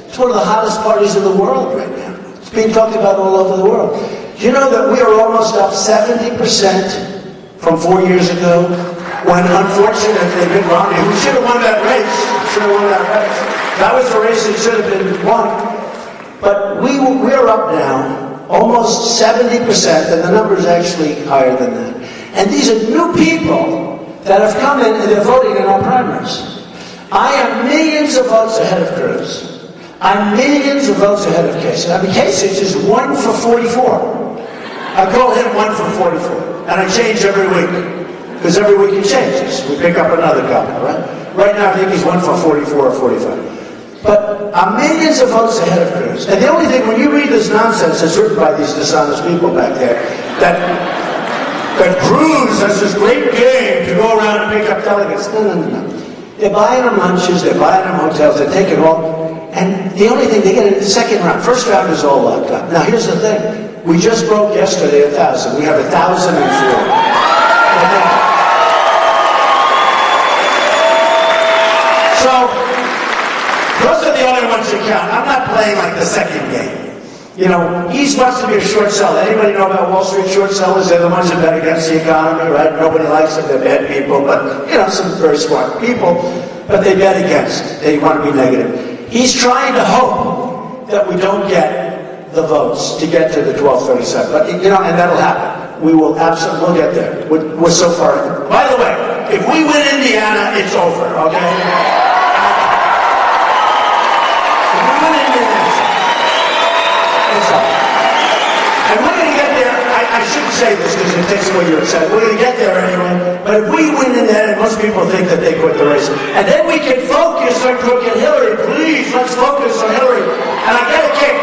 It's one of the hottest parties in the world right now. It's being talked about all over the world. Do you know that we are almost up 70% from 4 years ago, when unfortunately Mitt Romney, who should have won that race, that was the race that should have been won. But we're up now almost 70%, and the number is actually higher than that. And these are new people that have come in and they're voting in our primaries. I am millions of votes ahead of Cruz. I'm millions of votes ahead of Kasich. I mean, Kasich is 1 for 44. I call him 1 for 44. And I change every week. Because every week he changes. We pick up another governor, right? Right now I think he's 1 for 44 or 45. But I'm millions of votes ahead of Cruz. And the only thing, when you read this nonsense that's written by these dishonest people back there, that Cruz has this great game to go around and pick up delegates. No. They're buying them lunches, they're buying them hotels, they're taking all. And the only thing, they get in the second round. First round is all locked up. Now here's the thing. We just broke yesterday 1,000. We have 1,004. So, those are the only ones that count. I'm not playing like the second game. You know, he wants to be a short seller. Anybody know about Wall Street short sellers? They're the ones that bet against the economy, right? Nobody likes them. They're bad people, but, you know, some very smart people, but they bet against. They want to be negative. He's trying to hope that we don't get the votes to get to the 1237. But, you know, and that'll happen. We will absolutely, we'll get there. We're so far. By the way, if we win Indiana, it's over, okay? If we win Indiana, it's over. And we're going to get there. I shouldn't say this because it takes away your excitement. We're going to get there anyway. But if we win Indiana, most people think that they quit the race. And then we can focus on cooking Hillary. Please, let's focus on Hillary. And I got to kick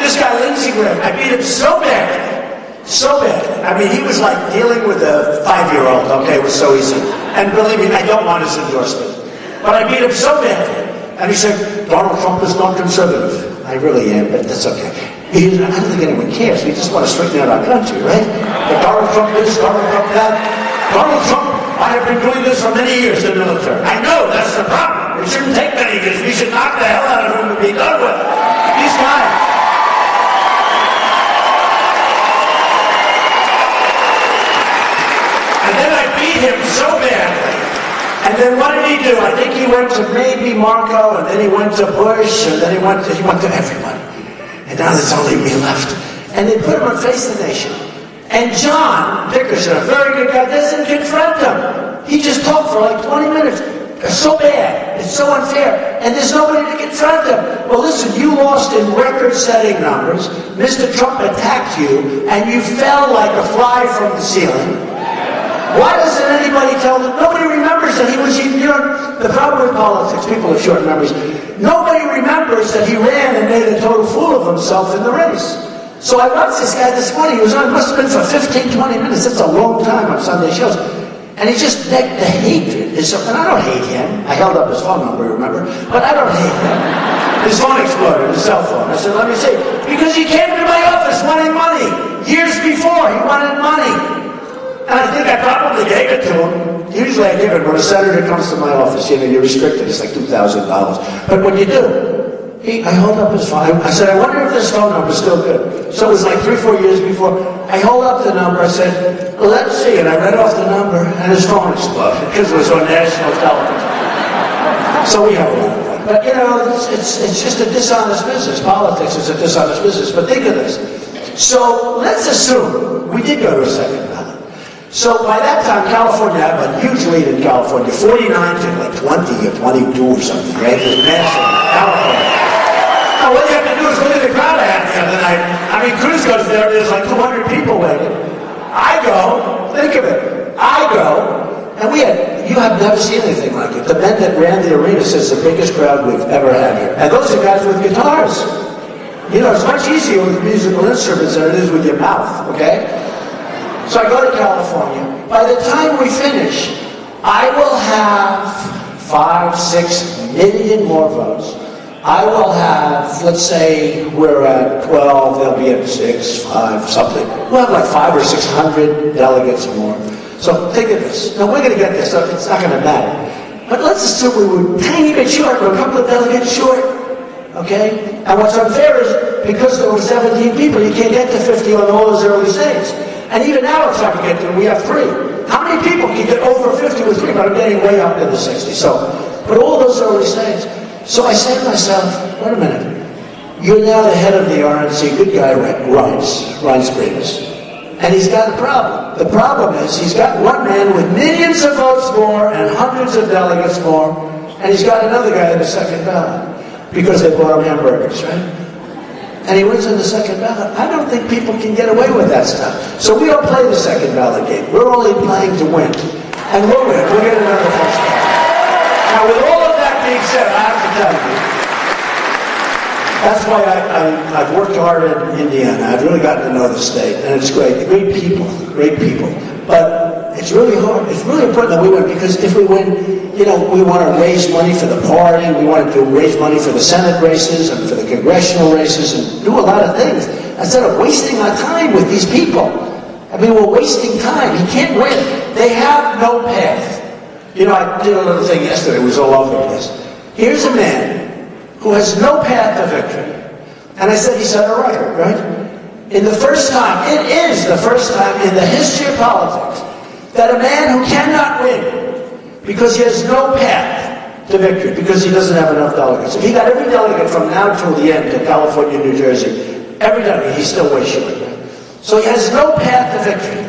this guy, Lindsey Graham. I beat him so bad. So bad. I mean, he was like dealing with a 5-year-old, okay? It was so easy. And believe me, I don't want his endorsement. But I beat him so bad. And he said, Donald Trump is not conservative. I really am, but that's okay. I don't think anyone cares. We just want to straighten out our country, right? But Donald Trump this, Donald Trump that. Donald Trump, I have been doing this for many years in the military. I know, that's the problem. It shouldn't take many years. We should knock the hell out of him and be done with it. These guys. And then I beat him so badly. And then what did he do? I think he went to maybe Marco, and then he went to Bush, and then he went to everybody. And now there's only me left. And they put him on Face the Nation. And John Dickerson, a very good guy, doesn't confront him. He just talked for like 20 minutes. It's so bad. It's so unfair. And there's nobody to confront him. Well, listen, you lost in record-setting numbers. Mr. Trump attacked you, and you fell like a fly from the ceiling. Why doesn't anybody tell them? Nobody remembers that he was, you know, the problem with politics, people have short memories. Nobody remembers that he ran and made a total fool of himself in the race. So I watched this guy this morning. He was on, must have been for 15, 20 minutes. That's a long time on Sunday shows. And he just, the hatred is something. I don't hate him. I held up his phone number, remember? But I don't hate him. His phone exploded, his cell phone. I said, let me see. Because he came to my office wanting money. Years before, he wanted money. And I think I probably gave it to him. Usually I give it when a senator comes to my office. You know, you're restricted. It's like $2,000. But what you do, I hold up his phone. I said, I wonder if this phone number is still good. So it was like 3-4 years before. I hold up the number. I said, well, let's see. And I read off the number, and his phone exploded because it was on national television. So we have a lot of that. But, you know, it's just a dishonest business. Politics is a dishonest business. But think of this. So let's assume we did go to a second ballot. So by that time, California had a huge lead in California, 49 to like 20 or 22 or something, right? It was massive in California. Now what you have to do is look at the crowd I had the other night. I mean, Cruz goes there, there's like 200 people waiting. I go, think of it, I go, and you have never seen anything like it. The men that ran the arena says the biggest crowd we've ever had here. And those are guys with guitars. You know, it's much easier with musical instruments than it is with your mouth, okay? So I go to California. By the time we finish, I will have 5-6 million more votes. I will have, let's say we're at 12, they'll be at 6, 5, something. We'll have like 500 or 600 delegates more. So think of this. Now we're going to get this, so it's not going to matter. But let's assume we were a tiny bit short, we're a couple of delegates short. Okay? And what's unfair is because there were 17 people, you can't get to 50 on all those early states. And even now it's hard to get to, we have 3. How many people can get over 50 with 3? But I'm getting way up in the 60s. So, but all those early states. So I say to myself, wait a minute. You're now the head of the RNC, good guy, Reince Priebus. And he's got a problem. The problem is he's got one man with millions of votes more and hundreds of delegates more, and he's got another guy in the second ballot because they bought him hamburgers, right? And he wins in the second ballot. I don't think people can get away with that stuff. So we don't play the second ballot game. We're only playing to win. And we'll win. We'll get another first ballot. Now, with all of that being said, I have to tell you, that's why I've worked hard in Indiana. I've really gotten to know the state, and it's great. Great people. But it's really hard. It's really important that we win, because if we win, you know, we want to raise money for the party. We want to raise money for the Senate races and for the congressional races and do a lot of things instead of wasting our time with these people. I mean, we're wasting time. He can't win. They have no path. You know, I did a little thing yesterday. It was all over the place. Here's a man who has no path to victory. And I said he set a record, right? It is the first time in the history of politics that a man who cannot win because he has no path to victory, because he doesn't have enough delegates. If he got every delegate from now till the end to California, New Jersey, every delegate, he's still way short. Right? So he has no path to victory.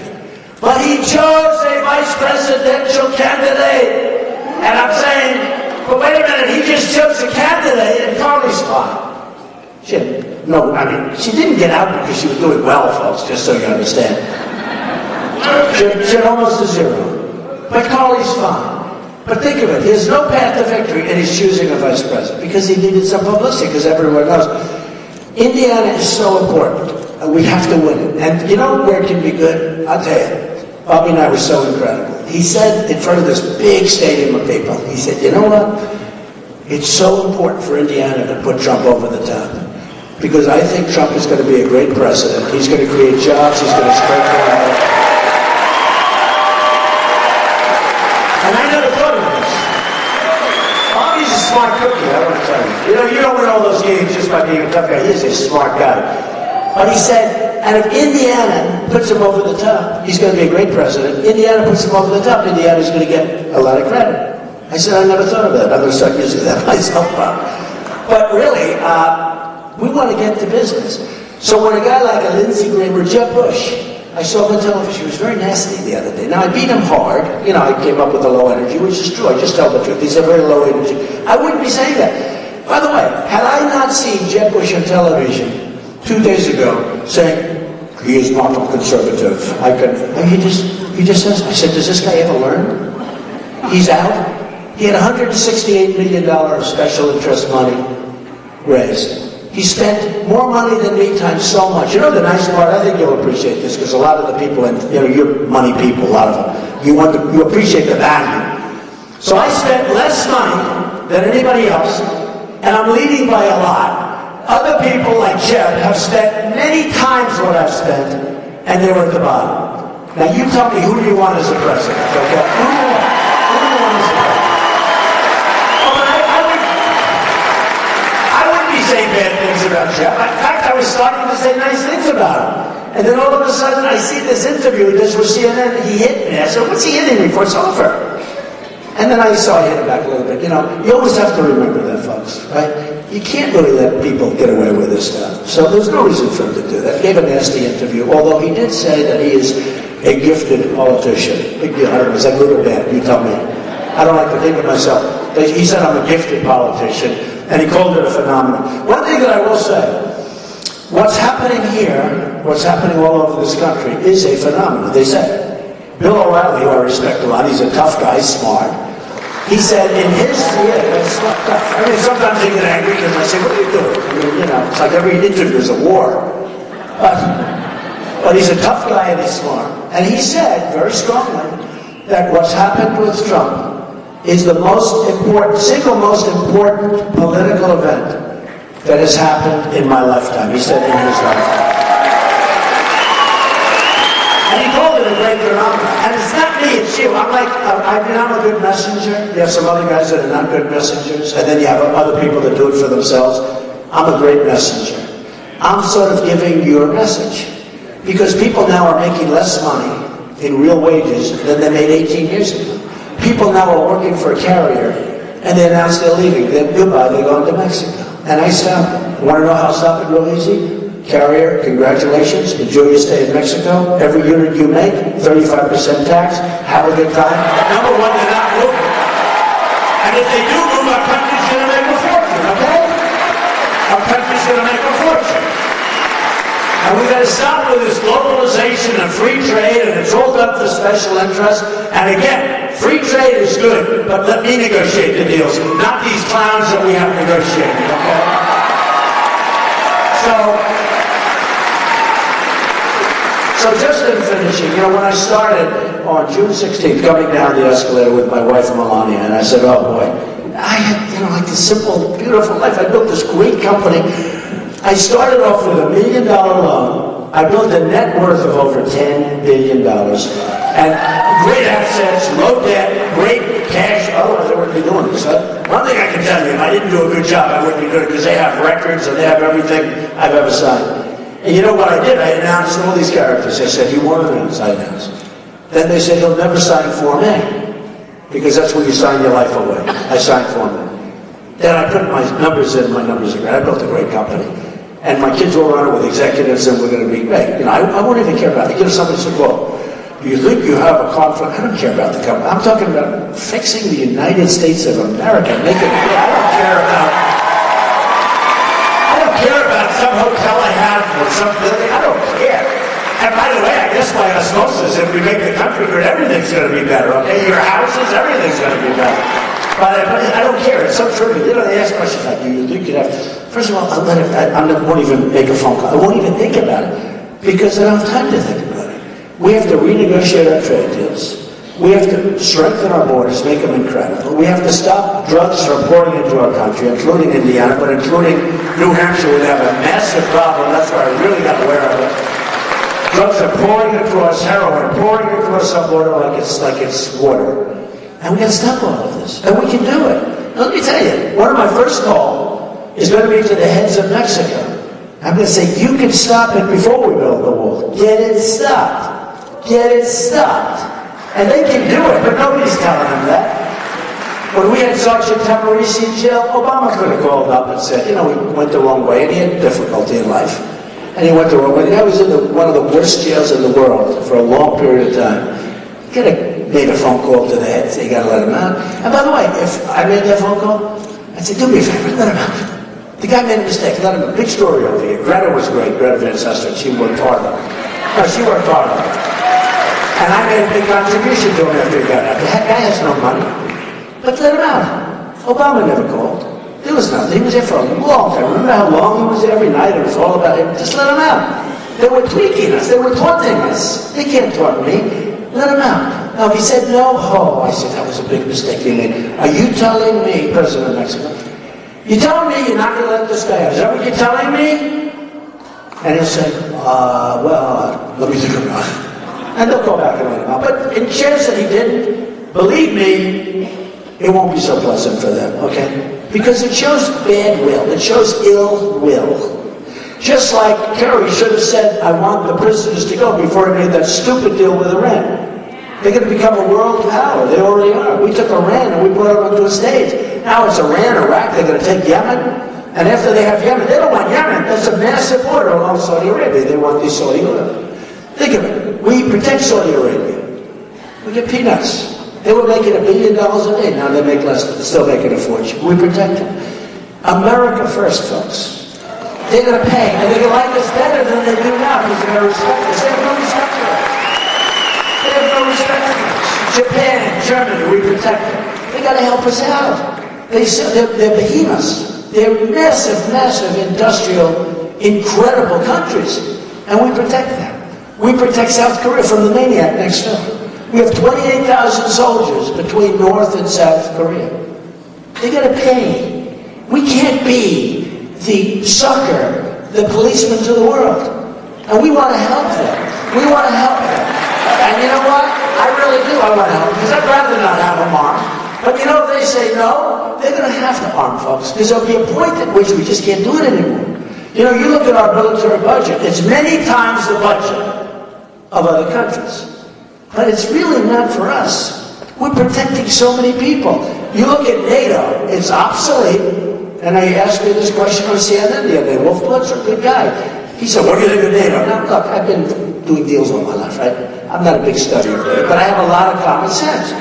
But he chose a vice presidential candidate. And I'm saying, but wait a minute, he just chose a candidate in Carly's spot. She didn't get out because she was doing well, folks, just so you understand. She had almost a zero. But Carly's fine. But think of it, he has no path to victory, and he's choosing a vice president because he needed some publicity, because everyone knows. Indiana is so important. We have to win it. And you know where it can be good? I'll tell you. Bobby and I were so incredible. He said in front of this big stadium of people, he said, you know what? It's so important for Indiana to put Trump over the top. Because I think Trump is going to be a great president. He's going to create jobs. He's going to strengthen our... And I never thought of this. Bobby's a smart cookie, I want to tell you. You don't win all those games just by being a tough guy. He's a smart guy. But he said, and if Indiana puts him over the top, he's going to be a great president. Indiana puts him over the top, Indiana's going to get a lot of credit. I said, I never thought of that. I'm going to start using that myself. But really, we want to get to business. So when a guy like a Lindsey Graham or Jeb Bush, I saw him on television, he was very nasty the other day. Now, I beat him hard. I came up with a low energy, which is true. I just tell the truth. He's a very low energy. I wouldn't be saying that. By the way, had I not seen Jeb Bush on television 2 days ago saying, he is not a conservative, he just says, I said, does this guy ever learn? He's out. He had $168 million of special interest money raised. He spent more money than me times so much. You know the nice part? I think you'll appreciate this, because a lot of the people, and you're money people, a lot of them, you appreciate the value. So I spent less money than anybody else, and I'm leading by a lot. Other people like Jeb have spent many times what I've spent, and they were at the bottom. Now you tell me, who do you want as a president? Okay? Who do you want? Who do you want as a president? Say bad things about Jeb. In fact, I was starting to say nice things about him. And then all of a sudden, I see this interview he does with CNN. He hit me. I said, what's he hitting me for? It's over. And then I saw he hit it back a little bit. You always have to remember that, folks, right? You can't really let people get away with this stuff. So there's no reason for him to do that. He gave a nasty interview, although he did say that he is a gifted politician. Big deal. I don't know, is that good or bad? You tell me. I don't like to think of myself. He said I'm a gifted politician, and he called it a phenomenon. One thing that I will say, what's happening here, what's happening all over this country, is a phenomenon. They say, Bill O'Reilly, who I respect a lot, he's a tough guy, smart. He said in his, sometimes they get angry because I say, what are you doing? It's like every interview is a war. But he's a tough guy and he's smart. And he said, very strongly, that what's happened with Trump is the single most important political event that has happened in my lifetime. He said in his lifetime. And he called it a great phenomenon. And it's not me, it's you. I'm a good messenger. You have some other guys that are not good messengers. And then you have other people that do it for themselves. I'm a great messenger. I'm sort of giving you a message. Because people now are making less money in real wages than they made 18 years ago. People now are working for a carrier, and they announce they're leaving. Goodbye, they're going to Mexico. And I stop it. Want to know how to stop it real easy? Carrier, congratulations. Enjoy your stay in Mexico. Every unit you make, 35% tax. Have a good time. Number one, they're not moving. And if they do move, our country's going to make a fortune, okay? Our country's going to make a fortune. And we've got to stop with this globalization and free trade, and it's all done for special interests. And again, free trade is good, but let me negotiate the deals, not these clowns that we have negotiated, okay? So just in finishing, when I started on June 16th, coming down the escalator with my wife Melania, and I said, oh boy, I had, like this simple, beautiful life. I built this great company. I started off with $1 million loan. I built a net worth of over $10 billion. And great assets, low debt, great get cash, otherwise I wouldn't be doing this. One thing I can tell you, if I didn't do a good job, I wouldn't be good, because they have records and they have everything I've ever signed. And you know what I did? I announced all these characters. I said, you won't announce, I announced. Then they said, he'll never sign Form A, because that's where you sign your life away. I signed Form A. Then I put my numbers in, my numbers are great. I built a great company. And my kids will run it with executives, and we're going to be great. You know, I won't even care about it. You know, somebody said, well, do you think you have a conflict? I don't care about the company. I'm talking about fixing the United States of America. I don't care about some hotel I have or some building. I don't care. And by the way, I guess by osmosis, if we make the country good, everything's going to be better, okay? Your houses, everything's going to be better. But I don't care. It's so trivial. You know, they ask questions like, do you think you'd have... First of all, I won't even make a phone call. I won't even think about it, because I don't have time to think about it. We have to renegotiate our trade deals. We have to strengthen our borders, make them incredible. We have to stop drugs from pouring into our country, including Indiana, but including New Hampshire. We have a massive problem. That's why I really got aware of it. Drugs are pouring across, heroin pouring across our border like it's water. And we got to stop all of this. And we can do it. Let me tell you, one of my first calls is going to be to the heads of Mexico. I'm going to say, you can stop it before we build the wall. Get it stopped. Get it stopped. And they can do it, but nobody's telling them that. When we had Sergeant Tamarisi in jail, Obama could have called up and said, you know, we went the wrong way, and he had difficulty in life. And he went the wrong way. The guy was in one of the worst jails in the world for a long period of time. He could have made a phone call to the head, say, you got to let him out. And by the way, if I made that phone call, I'd say, do me a favor, let him out. The guy made a mistake, let him out. Big story over here. Greta was great, Greta Van Susteren. She worked hard on it. No, she worked hard on it. And I made a big contribution to him after he got out. The guy has no money. But let him out. Obama never called. There was nothing. He was there for a long time. Remember how long he was there every night? It was all about him. Just let him out. They were tweaking us. They were taunting us. They can't taunt me. Let him out. Now, if he said no, I said, that was a big mistake you made. Are you telling me, President of Mexico, you're telling me you're not going to let this guy out? Is that what you're telling me? And he'll say, well, let me think about it. And they'll go back and let him out. But in chance that he didn't, believe me, it won't be so pleasant for them, okay? Because it shows bad will. It shows ill will. Just like Kerry should have said, I want the prisoners to go before he made that stupid deal with Iran. They're going to become a world power. They already are. We took Iran and we brought it onto a stage. Now it's Iran, Iraq. They're going to take Yemen. And after they have Yemen, they don't want Yemen. That's a massive border along Saudi Arabia. They want the Saudi oil. Think of it. We protect Saudi Arabia. We get peanuts. They were making $1 billion a day. Now they make less, still making a fortune. We protect them. America first, folks. They're going to pay, and they're going to like us better than they do now because they're going to respect us. They have no respect for us. They have no respect for us. Japan, Germany, we protect them. They got to help us out. They're behemoths. They're massive, massive industrial, incredible countries, and we protect them. We protect South Korea from the maniac next door. We have 28,000 soldiers between North and South Korea. They got to pay. We can't be the sucker, the policeman to the world. And we want to help them. We want to help them. And you know what? I really do. I want to help them because I'd rather not have them armed. But you know, if they say no, they're going to have to arm folks because there'll be a point at which we just can't do it anymore. You know, you look at our military budget, it's many times the budget of other countries. But it's really not for us. We're protecting so many people. You look at NATO, it's obsolete. And I asked me this question on CNN the other day. Wolf Blitzer, good guy. He said, what do you think of NATO? Now, look, I've been doing deals all my life, right? I'm not a big study of NATO, but I have a lot of common sense.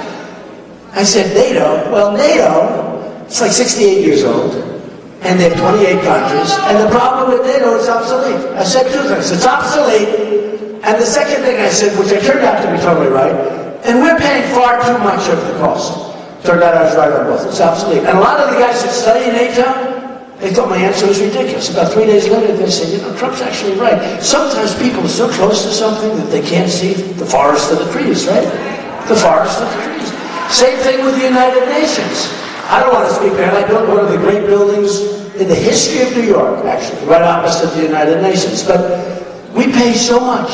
I said, NATO, well, NATO, it's like 68 years old, and they have 28 countries, and the problem with NATO is obsolete. I said two things. It's obsolete, and the second thing I said, which I turned out to be totally right, and we're paying far too much of the cost. Turned out I was right on both. It's obsolete. And a lot of the guys that study NATO, they thought my answer was ridiculous. About 3 days later, they said, you know, Trump's actually right. Sometimes people are so close to something that they can't see the forest for the trees, right? The forest for the trees. Same thing with the United Nations. I don't want to speak bad. I built one of the great buildings in the history of New York, actually, right opposite the United Nations. But we pay so much.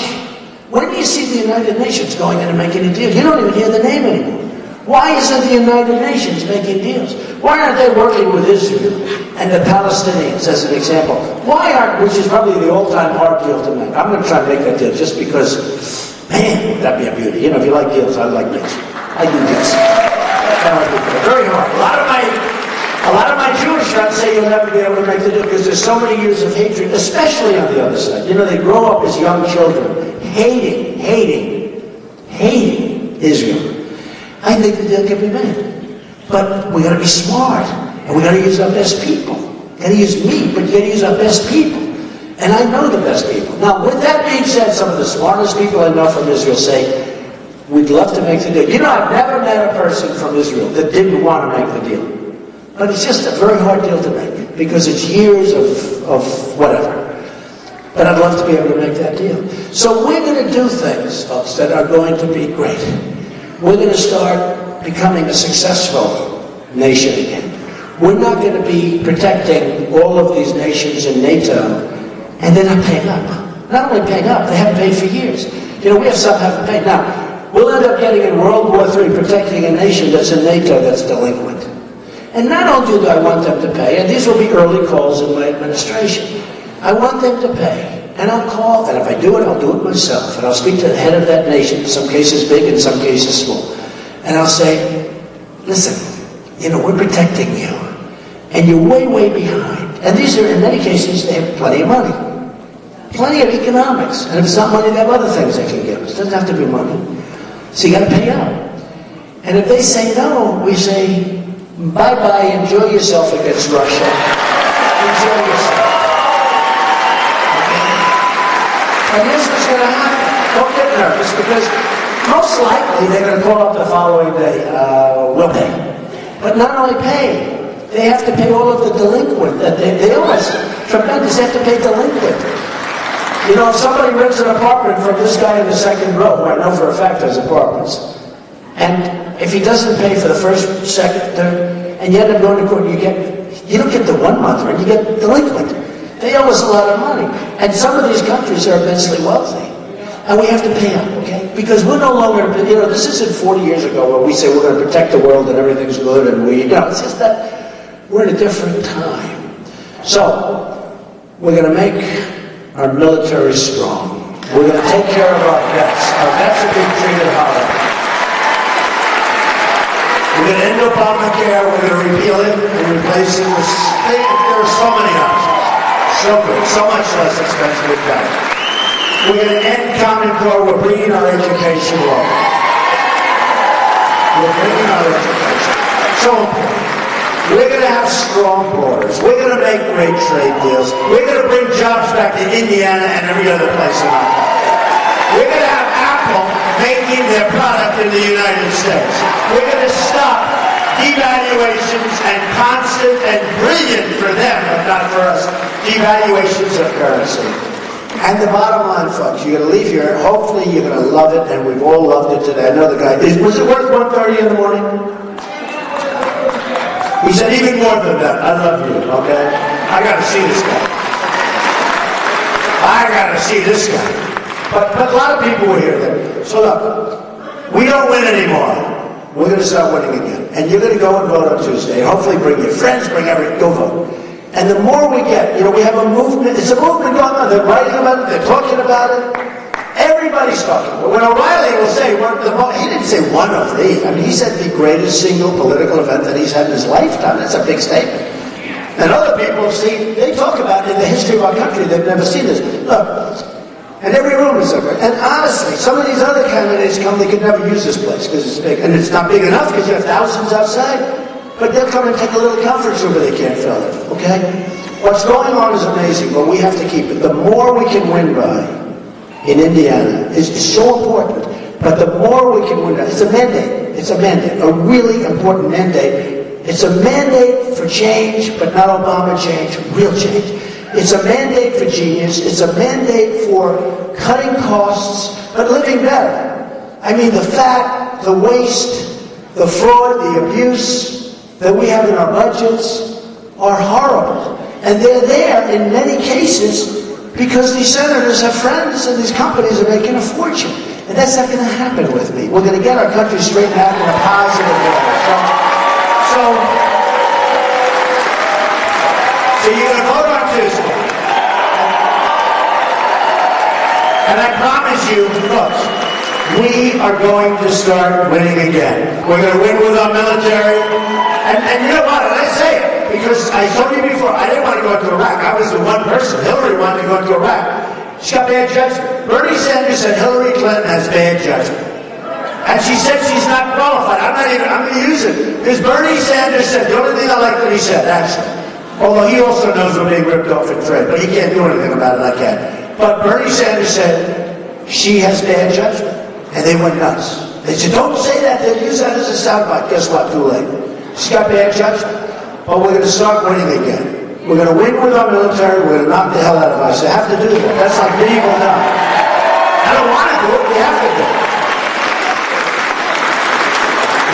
When do you see the United Nations going in and making a deal? You don't even hear the name anymore. Why isn't the United Nations making deals? Why aren't they working with Israel and the Palestinians as an example? Why aren't, which is probably the all-time hard deal to make. I'm going to try and make that deal just because, man, would that be a beauty. You know, if you like deals, I like deals. I do deals. That would be very hard. A lot of my Jewish friends say you'll never be able to make the deal because there's so many years of hatred, especially on the other side. You know, they grow up as young children hating Israel. I think the deal can be made. But we got to be smart, and we got to use our best people. You got to use me, but you got to use our best people. And I know the best people. Now, with that being said, some of the smartest people I know from Israel say, we'd love to make the deal. You know, I've never met a person from Israel that didn't want to make the deal. But it's just a very hard deal to make, because it's years of whatever. But I'd love to be able to make that deal. So we're going to do things, folks, that are going to be great. We're going to start becoming a successful nation again. We're not going to be protecting all of these nations in NATO, and they're not paying up. Not only paying up, they haven't paid for years. You know, we have some haven't paid. Now, we'll end up getting in World War III protecting a nation that's in NATO that's delinquent. And not only do I want them to pay, and these will be early calls in my administration, I want them to pay. And I'll call, and if I do it, I'll do it myself. And I'll speak to the head of that nation, in some cases big, in some cases small. And I'll say, listen, you know, we're protecting you. And you're way, way behind. And these are, in many cases, they have plenty of money. Plenty of economics. And if it's not money, they have other things they can give us. It doesn't have to be money. So you got to pay up. And if they say no, we say, bye-bye, enjoy yourself against Russia. Enjoy yourself. And here's what's going to happen. Don't get nervous, because most likely they're going to call up the following day, we'll pay. But not only pay, they have to pay all of the delinquent. They owe us tremendous. They have to pay delinquent. You know, if somebody rents an apartment from this guy in the second row, who I know for a fact has apartments, and if he doesn't pay for the first, second, third, and you end up going to court, you don't get the 1 month rent, you get delinquent. They owe us a lot of money. And some of these countries are immensely wealthy. And we have to pay up, okay? Because we're no longer, you know, this isn't 40 years ago where we say we're going to protect the world and everything's good and we, you know, it's just that we're in a different time. So, we're going to make our military strong. We're going to take care of our vets. Our vets are being treated hard. We're going to end Obamacare. We're going to repeal it and replace it with, there are so many options. So good, so much less expensive with that. We're going to end Common Core. We're bringing our education along. We're bringing our education. So important. We're going to have strong borders. We're going to make great trade deals. We're going to bring jobs back to Indiana and every other place in our country. We're going to have Apple making their product in the United States. We're going to stop devaluations and constant and brilliant for them, but not for us, devaluations of currency. And the bottom line, folks, you're going to leave here, hopefully you're going to love it, and we've all loved it today. I know the guy, was it worth 1:30 in the morning? He said even more than that. I love you, okay? I got to see this guy. I got to see this guy. But a lot of people were here then. So look, we don't win anymore. We're going to start winning again. And you're going to go and vote on Tuesday. Hopefully bring your friends, bring everything, go vote. And the more we get, you know, we have a movement. It's a movement going on. They're writing about it. They're talking about it. Everybody's talking. When O'Reilly will say, he didn't say one of the. I mean, he said the greatest single political event that he's had in his lifetime. That's a big statement. And other people see, they talk about it in the history of our country. They've never seen this. Look. And every room is over. And honestly, some of these other candidates come, they could never use this place because it's big. And it's not big enough because you have thousands outside. But they'll come and take a little conference room, but they can't fill it. Okay? What's going on is amazing, but we have to keep it. The more we can win by in Indiana is so important. But the more we can win by, it's a mandate. It's a mandate. A really important mandate. It's a mandate for change, but not Obama change, real change. It's a mandate for genius. It's a mandate for cutting costs, but living better. I mean, the fat, the waste, the fraud, the abuse that we have in our budgets are horrible. And they're there in many cases because these senators have friends and these companies are making a fortune. And that's not going to happen with me. We're going to get our country straightened out in a positive way. So you're going to vote on Tuesday. And I promise you, folks, we are going to start winning again. We're going to win with our military. And you know what? And I say it because I told you before, I didn't want to go into Iraq. I was the one person. Hillary wanted to go into Iraq. She's got bad judgment. Bernie Sanders said Hillary Clinton has bad judgment. And she said she's not qualified. I'm going to use it. Because Bernie Sanders said, the only thing I like that he said, actually, although he also knows we're being ripped off in trade, but he can't do anything about it, I can. But Bernie Sanders said, she has bad judgment. And they went nuts. They said, don't say that. They'll use that as a soundbite. Guess what? Too late. She's got bad judgment. But we're going to start winning again. We're going to win with our military. We're going to knock the hell out of us. They have to do that. That's like medieval now. I don't want to do it. We have to do it.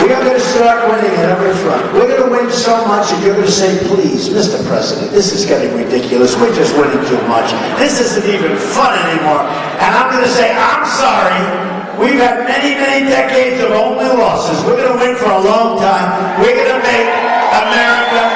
We are going to start winning at every front. We're going to win so much that you're going to say, please, Mr. President, this is getting ridiculous. We're just winning too much. This isn't even fun anymore. And I'm going to say, I'm sorry. We've had many, many decades of only losses. We're going to win for a long time. We're going to make America